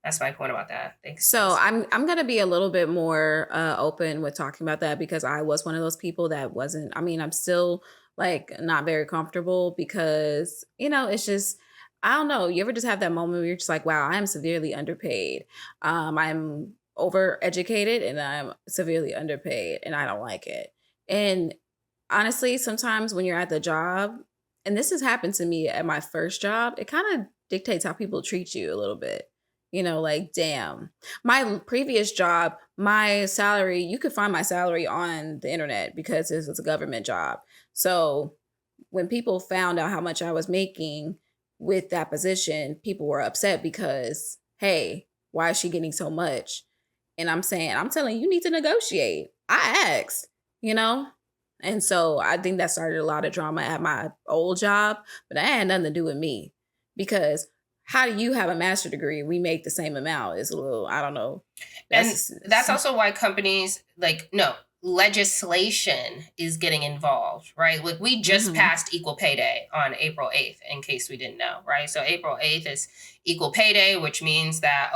that's my point about that. Thanks. So I'm going to be a little bit more open with talking about that because I was one of those people that wasn't, I mean, I'm still like not very comfortable because, you know, it's just, I don't know. You ever just have that moment where you're just like, wow, I am severely underpaid. I'm overeducated and I'm severely underpaid and I don't like it. And honestly, sometimes when you're at the job, and this has happened to me at my first job, it kind of dictates how people treat you a little bit. You know, like, damn. My previous job, my salary, you could find my salary on the internet because this was a government job. So when people found out how much I was making with that position, people were upset because, hey, why is she getting so much? And I'm telling you, you need to negotiate. I asked, you know? And so I think that started a lot of drama at my old job, but that had nothing to do with me because how do you have a master's degree? We make the same amount. It's a little, I don't know. That's also why companies legislation is getting involved, right? Like we just passed equal pay day on April 8th, in case we didn't know, right? So April 8th is equal pay day, which means that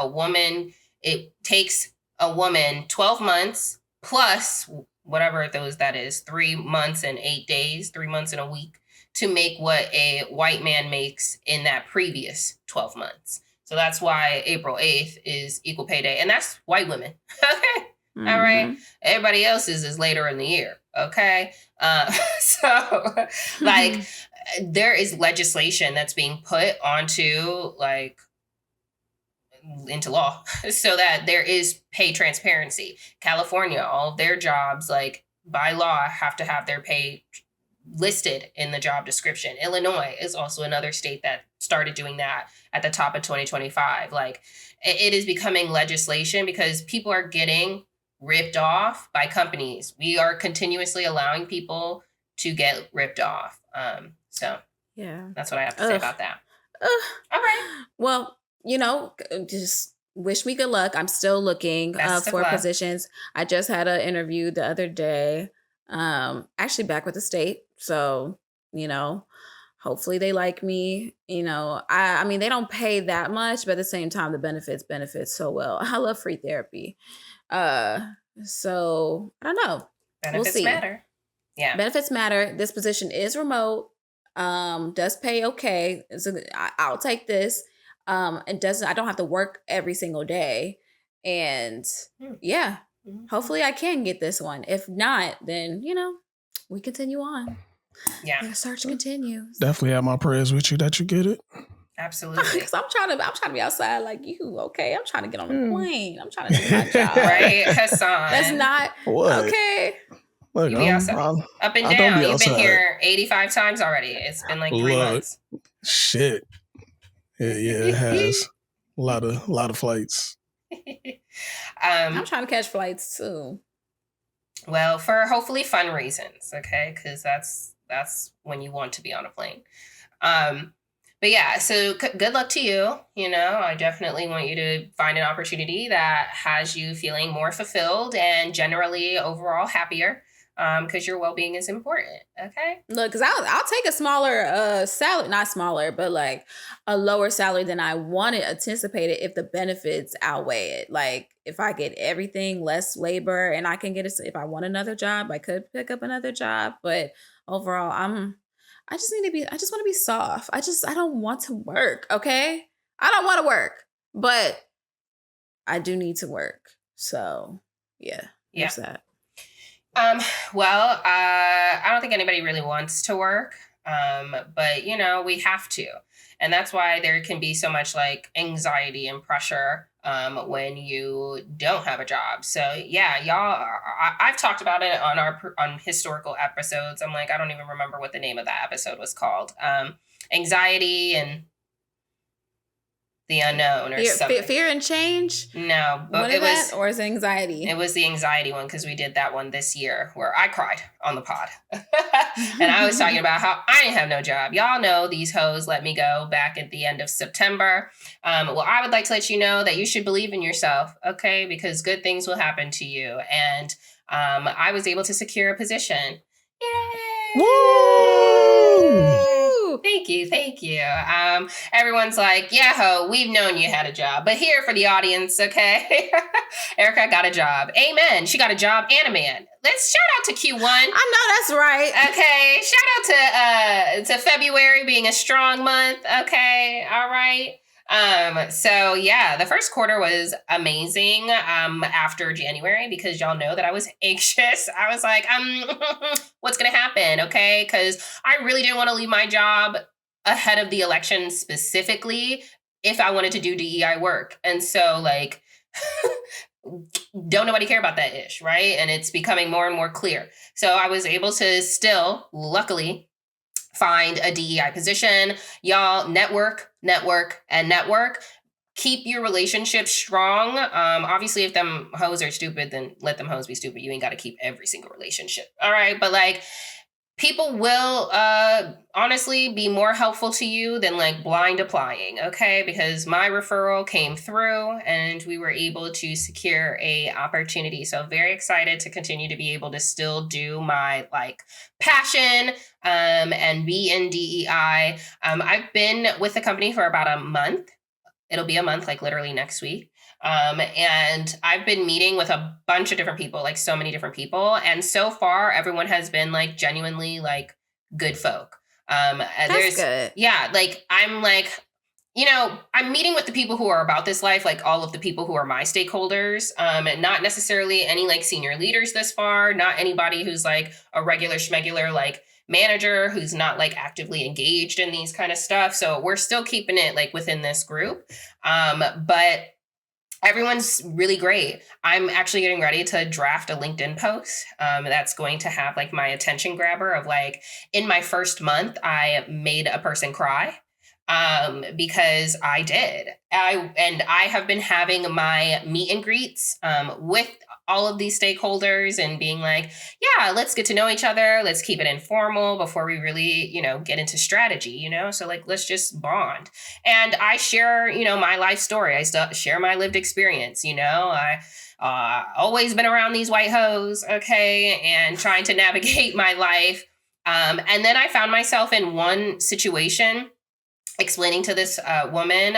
it takes a woman 12 months plus whatever that is, 3 months and 8 days, 3 months and a week to make what a white man makes in that previous 12 months. So that's why April 8th is equal pay day. And that's white women. Okay. All right. Everybody else's is later in the year. Okay. So like there is legislation that's being put onto into law so that there is pay transparency. California, all of their jobs, like by law, have to have their pay listed in the job description. Illinois is also another state that started doing that at the top of 2025. Like it is becoming legislation because people are getting ripped off by companies. We are continuously allowing people to get ripped off. So yeah, that's what I have to say about that. All right. Well, you know, just wish me good luck. I'm still looking for positions. I just had an interview the other day, actually back with the state. So, you know, hopefully they like me. You know, I mean, they don't pay that much, but at the same time, the benefits so well. I love free therapy. So I don't know. Benefits matter. Yeah. Benefits matter. This position is remote. Does pay okay. So I'll take this. I don't have to work every single day. And yeah, hopefully I can get this one. If not, then, you know, we continue on. Yeah. The search continues. Definitely have my prayers with you that you get it. Absolutely. Because I'm trying to be outside like you. Okay, I'm trying to get on the plane. I'm trying to do my job. Right, Hassan. That's not what? Okay. Look, You be outside. Up and down. You've been here 85 times already. It's been like 3 months. Shit. Yeah, it has. A lot of flights. I'm trying to catch flights too. Well, for hopefully fun reasons, okay? Because that's when you want to be on a plane. But yeah, so good luck to you. You know, I definitely want you to find an opportunity that has you feeling more fulfilled and generally overall happier. Because your well-being is important. Okay. Look, because I'll take a smaller salary, not smaller, but like a lower salary than I anticipated if the benefits outweigh it. Like if I get everything, less labor, and I can if I want another job, I could pick up another job. But overall, I just want to be soft. I don't want to work. Okay. I don't want to work, but I do need to work. So yeah. There's that. Well, I don't think anybody really wants to work, but you know, we have to. And that's why there can be so much like anxiety and pressure when you don't have a job. So yeah, y'all, I've talked about it on historical episodes. I'm like, I don't even remember what the name of that episode was called. Anxiety and the unknown or something. Fear and change? No, but it was... Or is it anxiety? It was the anxiety one because we did that one this year where I cried on the pod. And I was talking about how I didn't have no job. Y'all know these hoes let me go back at the end of September. Well, I would like to let you know that you should believe in yourself, okay? Because good things will happen to you. And I was able to secure a position. Yay! Woo! Thank you. Everyone's like, yeah, ho, we've known you had a job. But here for the audience, okay? Erica got a job. Amen. She got a job and a man. Let's shout out to Q1. I know that's right. Okay. Shout out to February being a strong month. Okay. All right. So yeah, the first quarter was amazing, after January, because y'all know that I was anxious. I was like, what's going to happen? Okay. Cause I really didn't want to leave my job ahead of the election specifically if I wanted to do DEI work. And so like, don't nobody care about that ish. Right. And it's becoming more and more clear. So I was able to still, luckily, find a DEI position. Y'all network. Keep your relationships strong. Obviously, if them hoes are stupid, then let them hoes be stupid. You ain't got to keep every single relationship. All right. But like, people will honestly be more helpful to you than like blind applying. Okay. Because my referral came through and we were able to secure a opportunity. So very excited to continue to be able to still do my like passion and be in DEI. I've been with the company for about a month. It'll be a month, like literally next week. And I've been meeting with a bunch of different people, like so many different people. And so far, everyone has been like genuinely like good folk. That's good. Yeah, like I'm like, you know, I'm meeting with the people who are about this life, like all of the people who are my stakeholders, and not necessarily any like senior leaders this far, not anybody who's like a regular schmegular like manager who's not like actively engaged in these kind of stuff. So we're still keeping it like within this group. But everyone's really great. I'm actually getting ready to draft a LinkedIn post that's going to have like my attention grabber of like, in my first month, I made a person cry. Because I did. I have been having my meet and greets with all of these stakeholders and being like, yeah, let's get to know each other. Let's keep it informal before we really, you know, get into strategy, you know? So like, let's just bond. And I share, you know, my life story. I still share my lived experience, you know? I always been around these white hoes, okay? And trying to navigate my life. And then I found myself in one situation explaining to this woman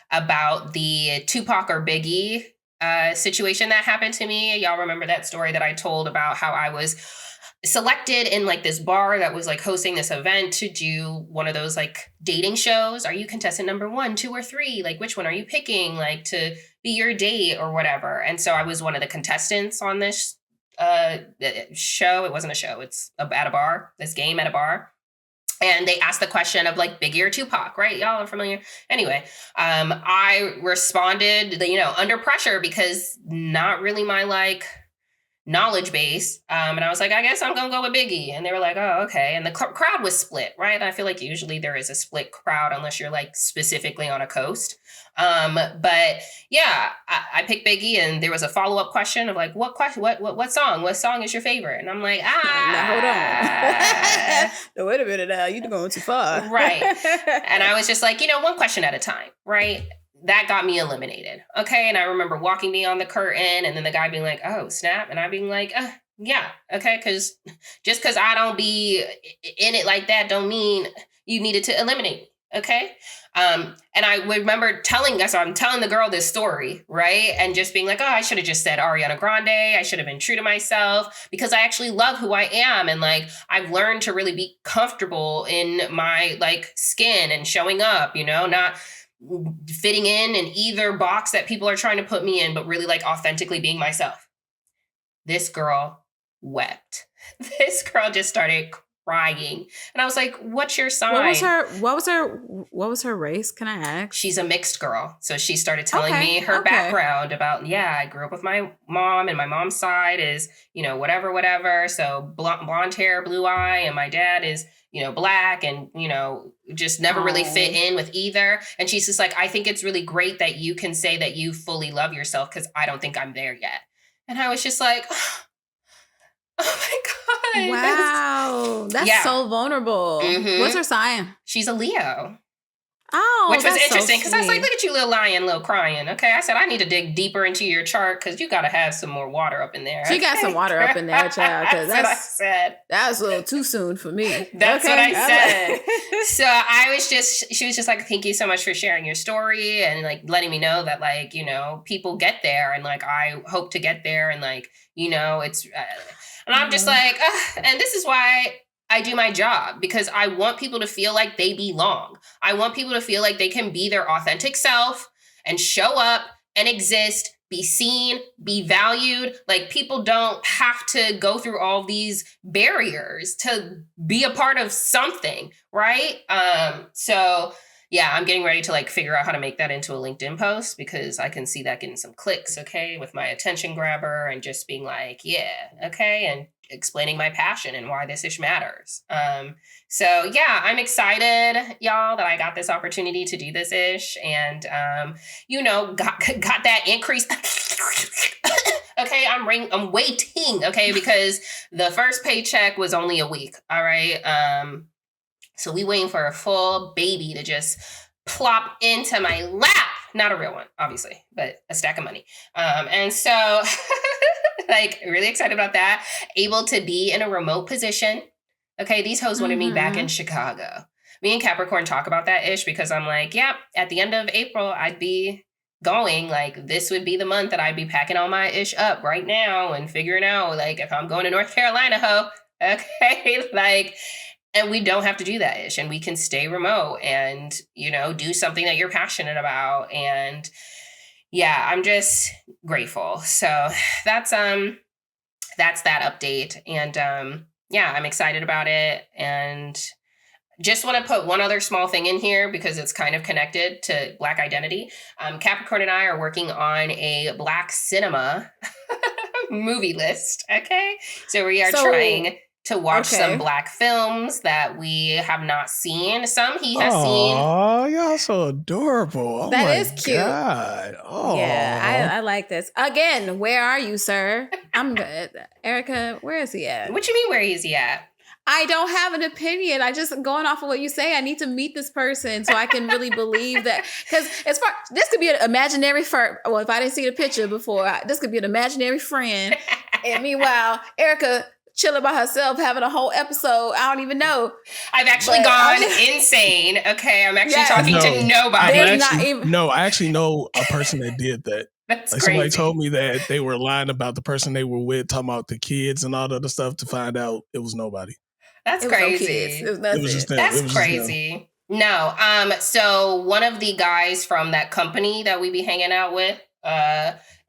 about the Tupac or Biggie situation that happened to me. Y'all remember that story that I told about how I was selected in like this bar that was like hosting this event to do one of those like dating shows. Are you contestant number 1, 2, or 3? Like, which one are you picking? Like to be your date or whatever. And so I was one of the contestants on this show. It wasn't a show. It's at a bar, this game at a bar. And they asked the question of like Biggie or Tupac, right? Y'all are familiar. Anyway, I responded, under pressure because not really my like knowledge base. And I was like, I guess I'm going to go with Biggie. And they were like, oh, okay. And the crowd was split, right? And I feel like usually there is a split crowd unless you're like specifically on a coast. But yeah, I picked Biggie, and there was a follow-up question of like, what song is your favorite? And I'm like, now, hold on. No, wait a minute now. You're going too far. Right. And I was just like, one question at a time, right? That got me eliminated. Okay. And I remember walking beyond the curtain, and then the guy being like, oh, snap. And I being like, yeah. Okay. Cause just cause I don't be in it like that don't mean you needed to eliminate me. Okay. And I remember I'm telling the girl this story, right? And just being like, oh, I should have just said Ariana Grande. I should have been true to myself, because I actually love who I am. And like, I've learned to really be comfortable in my like skin and showing up, not fitting in either box that people are trying to put me in, but really like authentically being myself. This girl wept. This girl just started crying. And I was like, what's your sign? What was her race? Can I ask? She's a mixed girl. So she started telling me her background about, I grew up with my mom, and my mom's side is, whatever. So blonde hair, blue eye, and my dad is, black, and, just never really fit in with either. And she's just like, I think it's really great that you can say that you fully love yourself, because I don't think I'm there yet. And I was just like, oh my God. Wow. That's so vulnerable. Mm-hmm. What's her sign? She's a Leo. Oh, which was interesting, because I was like, look at you, little lion, little crying. Okay. I said, I need to dig deeper into your chart, because you got to have some more water up in there. She got some water up in there, child. That's what I said. That was a little too soon for me. That's what I said. So she was just like, thank you so much for sharing your story, and like letting me know that like, people get there, and like, I hope to get there. And like, it's, and I'm just like, and this is why I do my job, because I want people to feel like they belong. I want people to feel like they can be their authentic self and show up and exist, be seen, be valued. Like, people don't have to go through all these barriers to be a part of something, right? So yeah, I'm getting ready to like figure out how to make that into a LinkedIn post, because I can see that getting some clicks, okay, with my attention grabber, and just being like, yeah, okay, and explaining my passion and why this ish matters. So yeah, I'm excited, y'all, that I got this opportunity to do this ish, and got that increase. Okay, I'm waiting, okay, because the first paycheck was only a week, all right? So we waiting for a full baby to just plop into my lap. Not a real one, obviously, but a stack of money. And so like, really excited about that. Able to be in a remote position. Okay, these hoes wanted me back in Chicago. Me and Capricorn talk about that ish, because I'm like, yep, at the end of April, I'd be going. Like, this would be the month that I'd be packing all my ish up right now and figuring out, like, if I'm going to North Carolina, ho, okay, like, and we don't have to do that ish, and we can stay remote and, do something that you're passionate about. And yeah, I'm just grateful. So that's that update. And yeah, I'm excited about it. And just want to put one other small thing in here, because it's kind of connected to Black identity. Capricorn and I are working on a Black cinema movie list. Okay. So we are trying to watch some Black films that we have not seen. Some he has seen. Oh, y'all so adorable. Oh, that is cute. God. Oh. Yeah, I like this. Again, where are you, sir? I'm good. Erica, where is he at? What you mean, where is he at? I don't have an opinion. I just, going off of what you say, I need to meet this person so I can really believe that. Because this could be an imaginary friend. Well, if I didn't see the picture before, this could be an imaginary friend. And meanwhile, Erica chilling by herself, having a whole episode. I don't even know. I've actually gone insane. Okay, I'm actually talking to nobody. I actually know a person that did that. That's like, somebody told me that they were lying about the person they were with, talking about the kids and all the other stuff, to find out it was nobody. That's crazy. That's crazy. No. So one of the guys from that company that we be hanging out with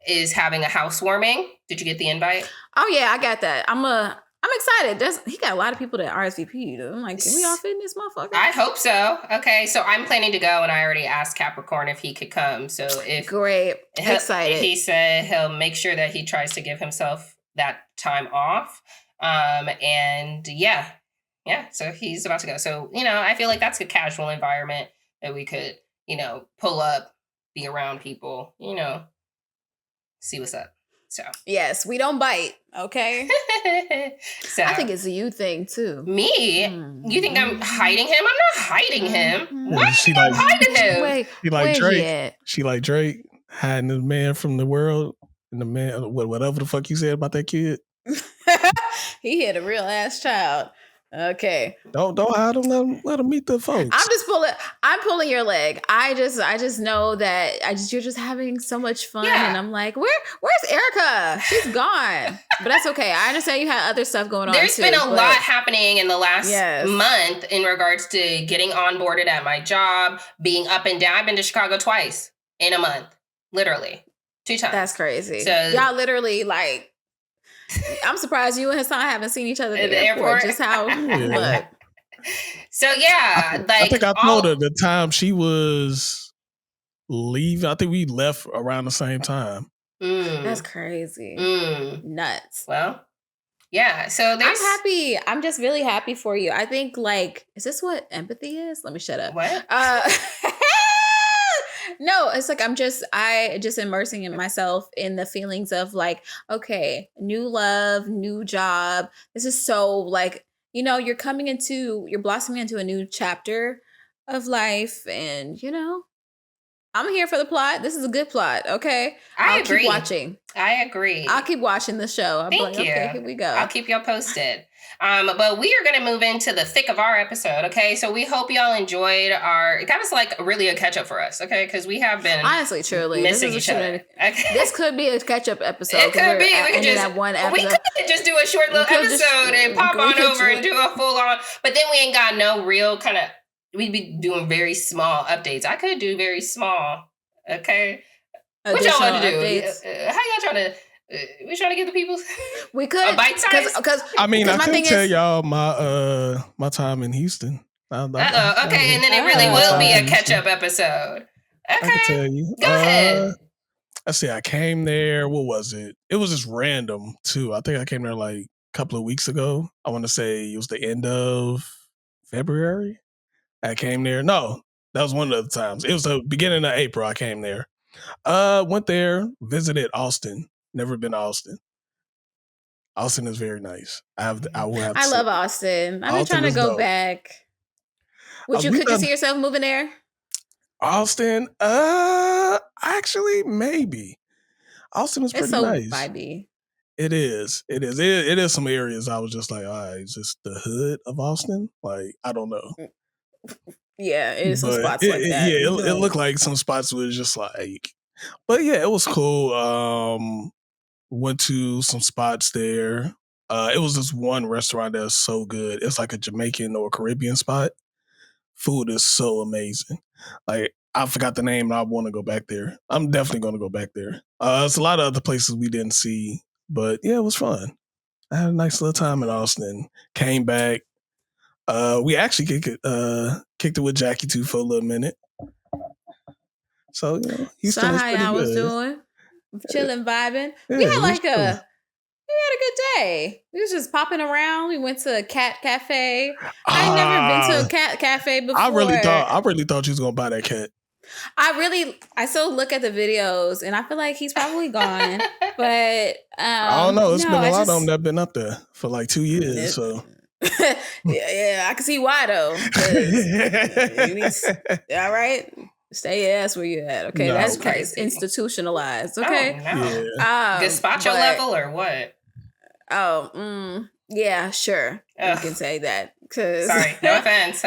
is having a housewarming. Did you get the invite? Oh yeah, I got that. I'm excited. He got a lot of people that RSVP. I'm like, can we all fit in this motherfucker? I hope so. Okay, so I'm planning to go, and I already asked Capricorn if he could come. So great, excited. He said he'll make sure that he tries to give himself that time off. And yeah. So he's about to go. So I feel like that's a casual environment that we could pull up, be around people, see what's up. So yes, we don't bite, okay? So I think it's a you thing too. Me? You think I'm hiding him? I'm not hiding him. Why do you think I'm hiding him? She like Drake. She like Drake hiding the man from the world and the man whatever the fuck you said about that kid. He hit a real ass child. Okay. Don't hide him. Let him meet the folks. I'm pulling your leg. I just know that you're just having so much fun, and I'm like, where's Erica? She's gone. But that's okay. I understand you had other stuff going on. There's been a lot happening in the last month in regards to getting onboarded at my job, being up and down. I've been to Chicago twice in a month, literally 2 times. That's crazy. So y'all literally like. I'm surprised you and Hassan haven't seen each other at the airport. Just how look. So yeah, I think I told her the time she was leaving. I think we left around the same time. That's crazy. Nuts. Well, yeah. So I'm happy. I'm just really happy for you. I think is this what empathy is? Let me shut up. What? No, it's like I just immersing in myself in the feelings of okay, new love, new job. This is so you're blossoming into a new chapter of life, and I'm here for the plot. This is a good plot. Okay, I'll agree. Keep watching. I agree. I'll keep watching the show. Thank you. Okay, here we go. I'll keep y'all posted. But we are going to move into the thick of our episode, okay? So we hope y'all enjoyed it got us really a catch-up for us, okay? Because we have been honestly, truly missing each other. Okay. This could be a catch-up episode. It could be. We could just do a short little episode and pop on over and do a full-on. But then we ain't got no real kind of, we'd be doing very small updates. I could do very small, okay? What y'all want to do? How y'all trying to... we trying to get the people. We could a bite size. Because I can tell y'all my time in Houston. Okay, and then it really will be a catch up episode. Okay, I can tell you. Go ahead. Let's see. I came there. What was it? It was just random too. I think I came there a couple of weeks ago. I want to say it was the end of February. I came there. No, that was one of the times. It was the beginning of April. I came there. Went there, visited Austin. Never been to Austin. Austin is very nice. I love Austin. I've been trying to go back. Could you see yourself moving there? Austin, actually, maybe. Austin is pretty nice. Vibey. It is. It is some areas I was just like, all right, is this the hood of Austin? I don't know. Yeah, it is some spots like that. Yeah, it looked like some spots was just but yeah, it was cool. Went to some spots there. It was this one restaurant that's so good. It's like a Jamaican or Caribbean spot. Food is so amazing. I forgot the name and I want to go back there. I'm definitely going to go back there. There's a lot of other places we didn't see, but yeah, it was fun. I had a nice little time in Austin. Came back. We actually kicked it with Jackie too for a little minute. So, Houston was pretty how I was good. doing. Chilling, vibing. Yeah, we had a good day. We was just popping around. We went to a cat cafe. I ain't never been to a cat cafe before. I really thought you was gonna buy that cat. I still look at the videos and I feel like he's probably gone. But I don't know. It's been a lot of them that been up there for 2 years. So yeah, I can see why though. All right. Stay your ass where you at, okay? No, that's crazy. Institutionalized, okay? Oh, no. Yeah. Gazpacho level or what? Oh, yeah, sure. You can say that. Sorry, no offense.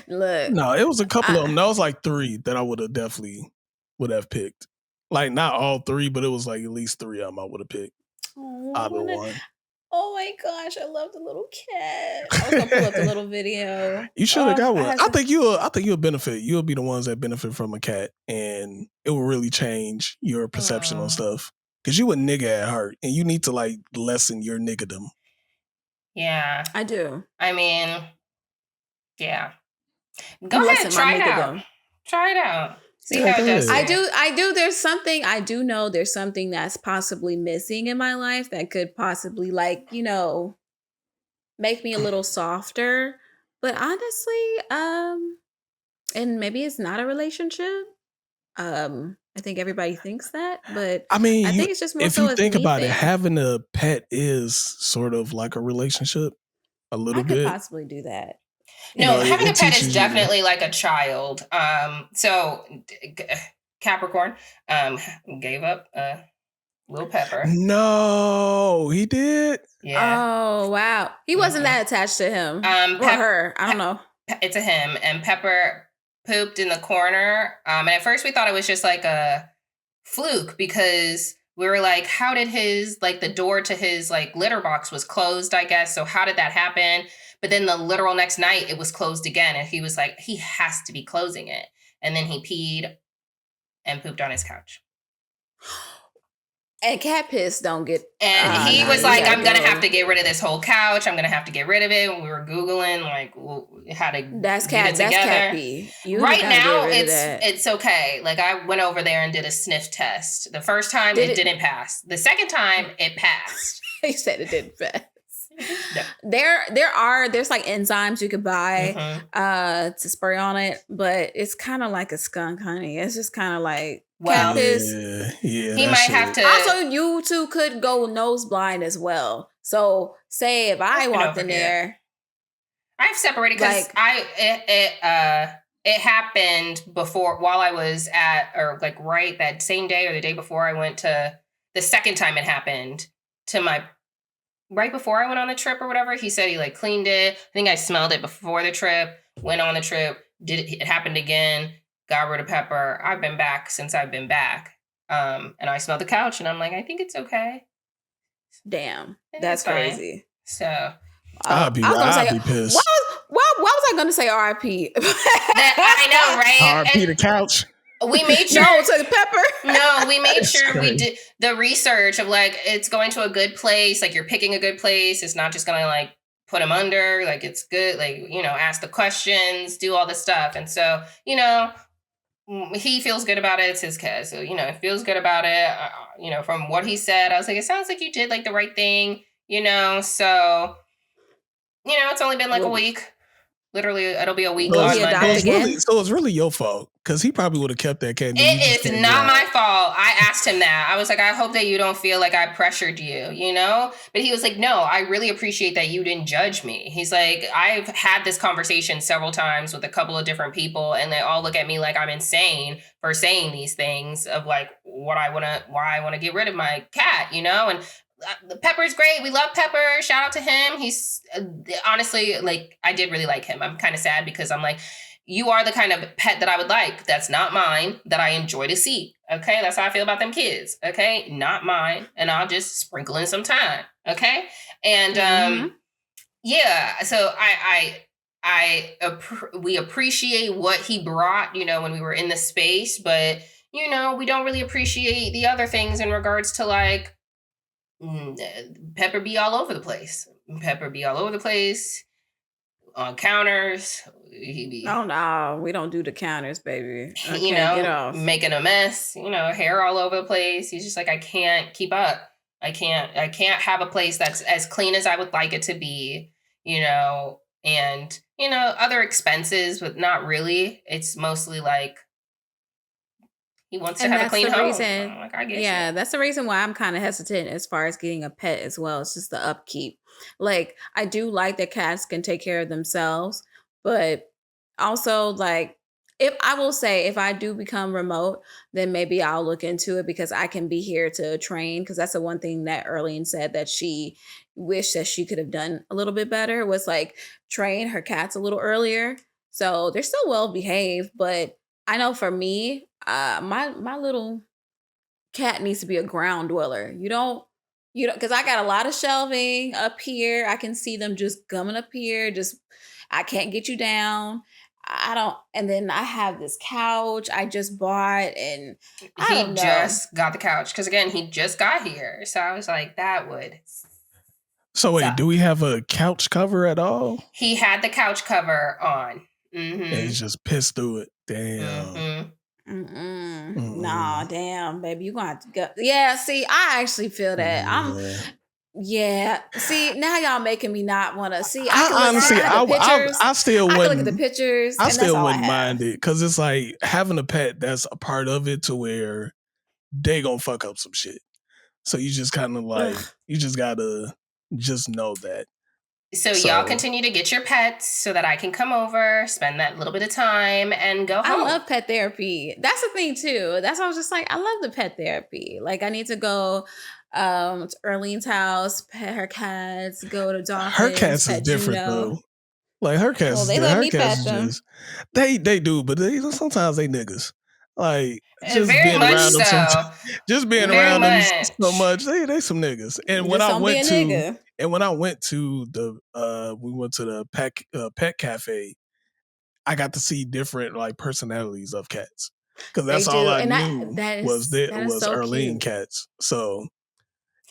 Look. No, it was a couple of them. That was 3 that I would have picked. Not all 3, but it was at least 3 of them I would have picked. Either one. Oh my gosh, I love the little cat. I was gonna pull up the little video. You should have got one. I think you'll benefit. You'll be the ones that benefit from a cat, and it will really change your perception on stuff. Because you a nigga at heart, and you need to lessen your niggerdom. Yeah. I do. I mean, yeah. Go ahead, try it out. Try it out. See how it does. I do. There's something I do know. There's something that's possibly missing in my life that could possibly, like, you know, make me a little softer. But honestly, and maybe it's not a relationship. I think everybody thinks that, but I mean, I think it's just more if so you think about thing. it, having a pet is sort of like a relationship, a little bit. I could possibly do that. No, having a pet is definitely like a child. So Capricorn gave up Little Pepper. No, he did. Yeah. Oh wow, he wasn't that attached to him or her. I don't know. It's a him, and Pepper pooped in the corner. And at first we thought it was just like a fluke because we were like, how did his, like, the door to his, like, litter box was closed, I guess. So how did that happen? But then the literal next night it was closed again. And he was like, he has to be closing it. And then he peed and pooped on his couch. And cat piss don't get. And he was like, I'm going to have to get rid of this whole couch. I'm going to have to get rid of it. And we were Googling, like, how to That's get it together. That's cat pee. Right now, it's okay. Like, I went over there and did a sniff test. The first time, it didn't pass. The second time, it passed. He said it didn't pass. No. There's like enzymes you could buy to spray on it, but it's kind of like a skunk honey. It's just kind of like cat piss. Yeah, he might have to. Also, you two could go nose blind as well. So, say if I walked in there, I've separated because it happened before while I was at, or like right that same day or the day before I went to, the second time it happened to my. Right before I went on the trip or whatever, he said he like cleaned it. I think I smelled it before the trip, went on the trip, it happened again, got rid of Pepper. I've been back since I've been back. And I smelled the couch and I'm like, I think it's okay. Damn, that's crazy. So I'd be pissed. Why was I going to say RIP? I know, right? RIP the couch. We made sure to the Pepper. No, we made sure we did the research of like, it's going to a good place. Like, you're picking a good place. It's not just going to like put him under. Like, it's good. Like, you know, ask the questions, do all this stuff. And so, you know, he feels good about it. It's his cat. So, you know, he feels good about it. You know, from what he said, I was like, it sounds like you did like the right thing, you know? So, you know, it's only been like a week. Literally, it'll be a week on Monday. So it's really your fault because he probably would have kept that cat. It is not my fault. I asked him that. I was like, I hope that you don't feel like I pressured you, you know? But he was like, no, I really appreciate that you didn't judge me. He's like, I've had this conversation several times with a couple of different people, and they all look at me like I'm insane for saying these things of like why I want to get rid of my cat, you know? And Pepper's great. We love Pepper. Shout out to him. He's honestly, like, I did really like him. I'm kind of sad because I'm like, you are the kind of pet that I would like. That's not mine, that I enjoy to see. Okay. That's how I feel about them kids. Okay. Not mine. And I'll just sprinkle in some time. Okay. And, yeah. So we appreciate what he brought, you know, when we were in the space, but, you know, we don't really appreciate the other things in regards to like, Pepper be all over the place. Pepper be all over the place on counters. Oh no, we don't do the counters, baby. You know, making a mess. You know, hair all over the place. He's just like, I can't keep up. I can't have a place that's as clean as I would like it to be. You know, and you know, other expenses, but not really. It's mostly like, he wants to have a clean home. Like, I guess that's the reason why I'm kind of hesitant as far as getting a pet as well. It's just the upkeep. Like, I do like that cats can take care of themselves, but also like, if I do become remote, then maybe I'll look into it because I can be here to train. Because that's the one thing that Erlene said that she wished that she could have done a little bit better was like train her cats a little earlier. So they're still well behaved, but I know for me, my little cat needs to be a ground dweller. You don't, because I got a lot of shelving up here. I can see them just gumming up here. I can't get you down. And then I have this couch I just bought, and he just got the couch because again, he just got here. So I was like, that would. So wait, do we have a couch cover at all? He had the couch cover on. And he's just pissed through it. Damn. Nah, damn, baby, you gonna have to go. Yeah, see, I actually feel that. See, now y'all making me not want to see. I still wouldn't. I look at the pictures. I still wouldn't mind it because it's like having a pet that's a part of it to where they gonna fuck up some shit. So you just kind of like you just gotta just know that. So y'all continue to get your pets so that I can come over, spend that little bit of time, and go home. I love pet therapy. That's the thing too. That's why I was just like, I love the pet therapy. Like I need to go to Erlene's house, pet her cats, go to Dolphins. Her cats is different though. Like her cats, well, they let me pet them. They do, but sometimes they niggas. Like just being around them, just being around them so much. They some niggas. And when I went to the pet cafe, I got to see different like personalities of cats because that's all I knew was so Arlene cute. Cats. So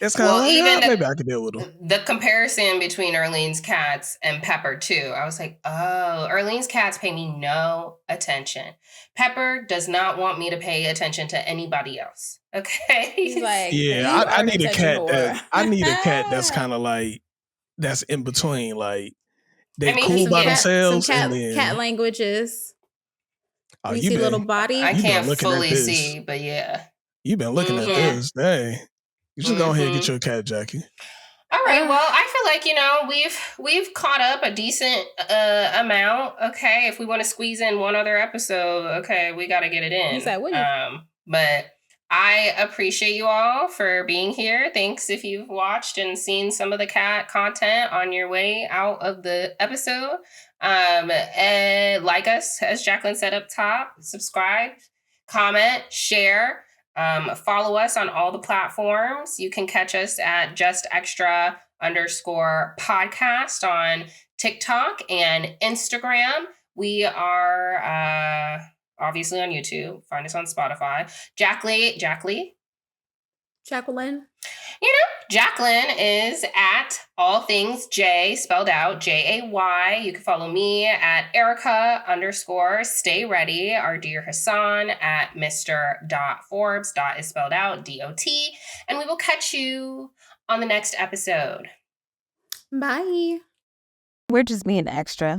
it's kind of maybe I could deal with them. The comparison between Arlene's cats and Pepper too. I was like, oh, Arlene's cats pay me no attention. Pepper does not want me to pay attention to anybody else. Okay. He's like, I need a cat I need a cat that's kind of like that's in between. Like they cool by themselves. Some cat languages. Oh, you see little body. I can't fully see, but yeah. You've been looking at this. Dang. You should go ahead and get your cat, Jackie. All right. Well, I feel like, we've caught up a decent amount. Okay. If we want to squeeze in one other episode, okay, we got to get it in. But I appreciate you all for being here. Thanks if you've watched and seen some of the cat content on your way out of the episode. And like us, as Jacqueline said up top, subscribe, comment, share. Follow us on all the platforms. You can catch us at justextra_podcast on TikTok and Instagram. We are obviously on YouTube. Find us on Spotify. Jacqueline. Jacqueline is at all things J, spelled out Jay. You can follow me at Erica_stay ready. Our dear Hassan at Mr.Forbes. Dot is spelled out DOT. And we will catch you on the next episode. Bye. We're just being extra.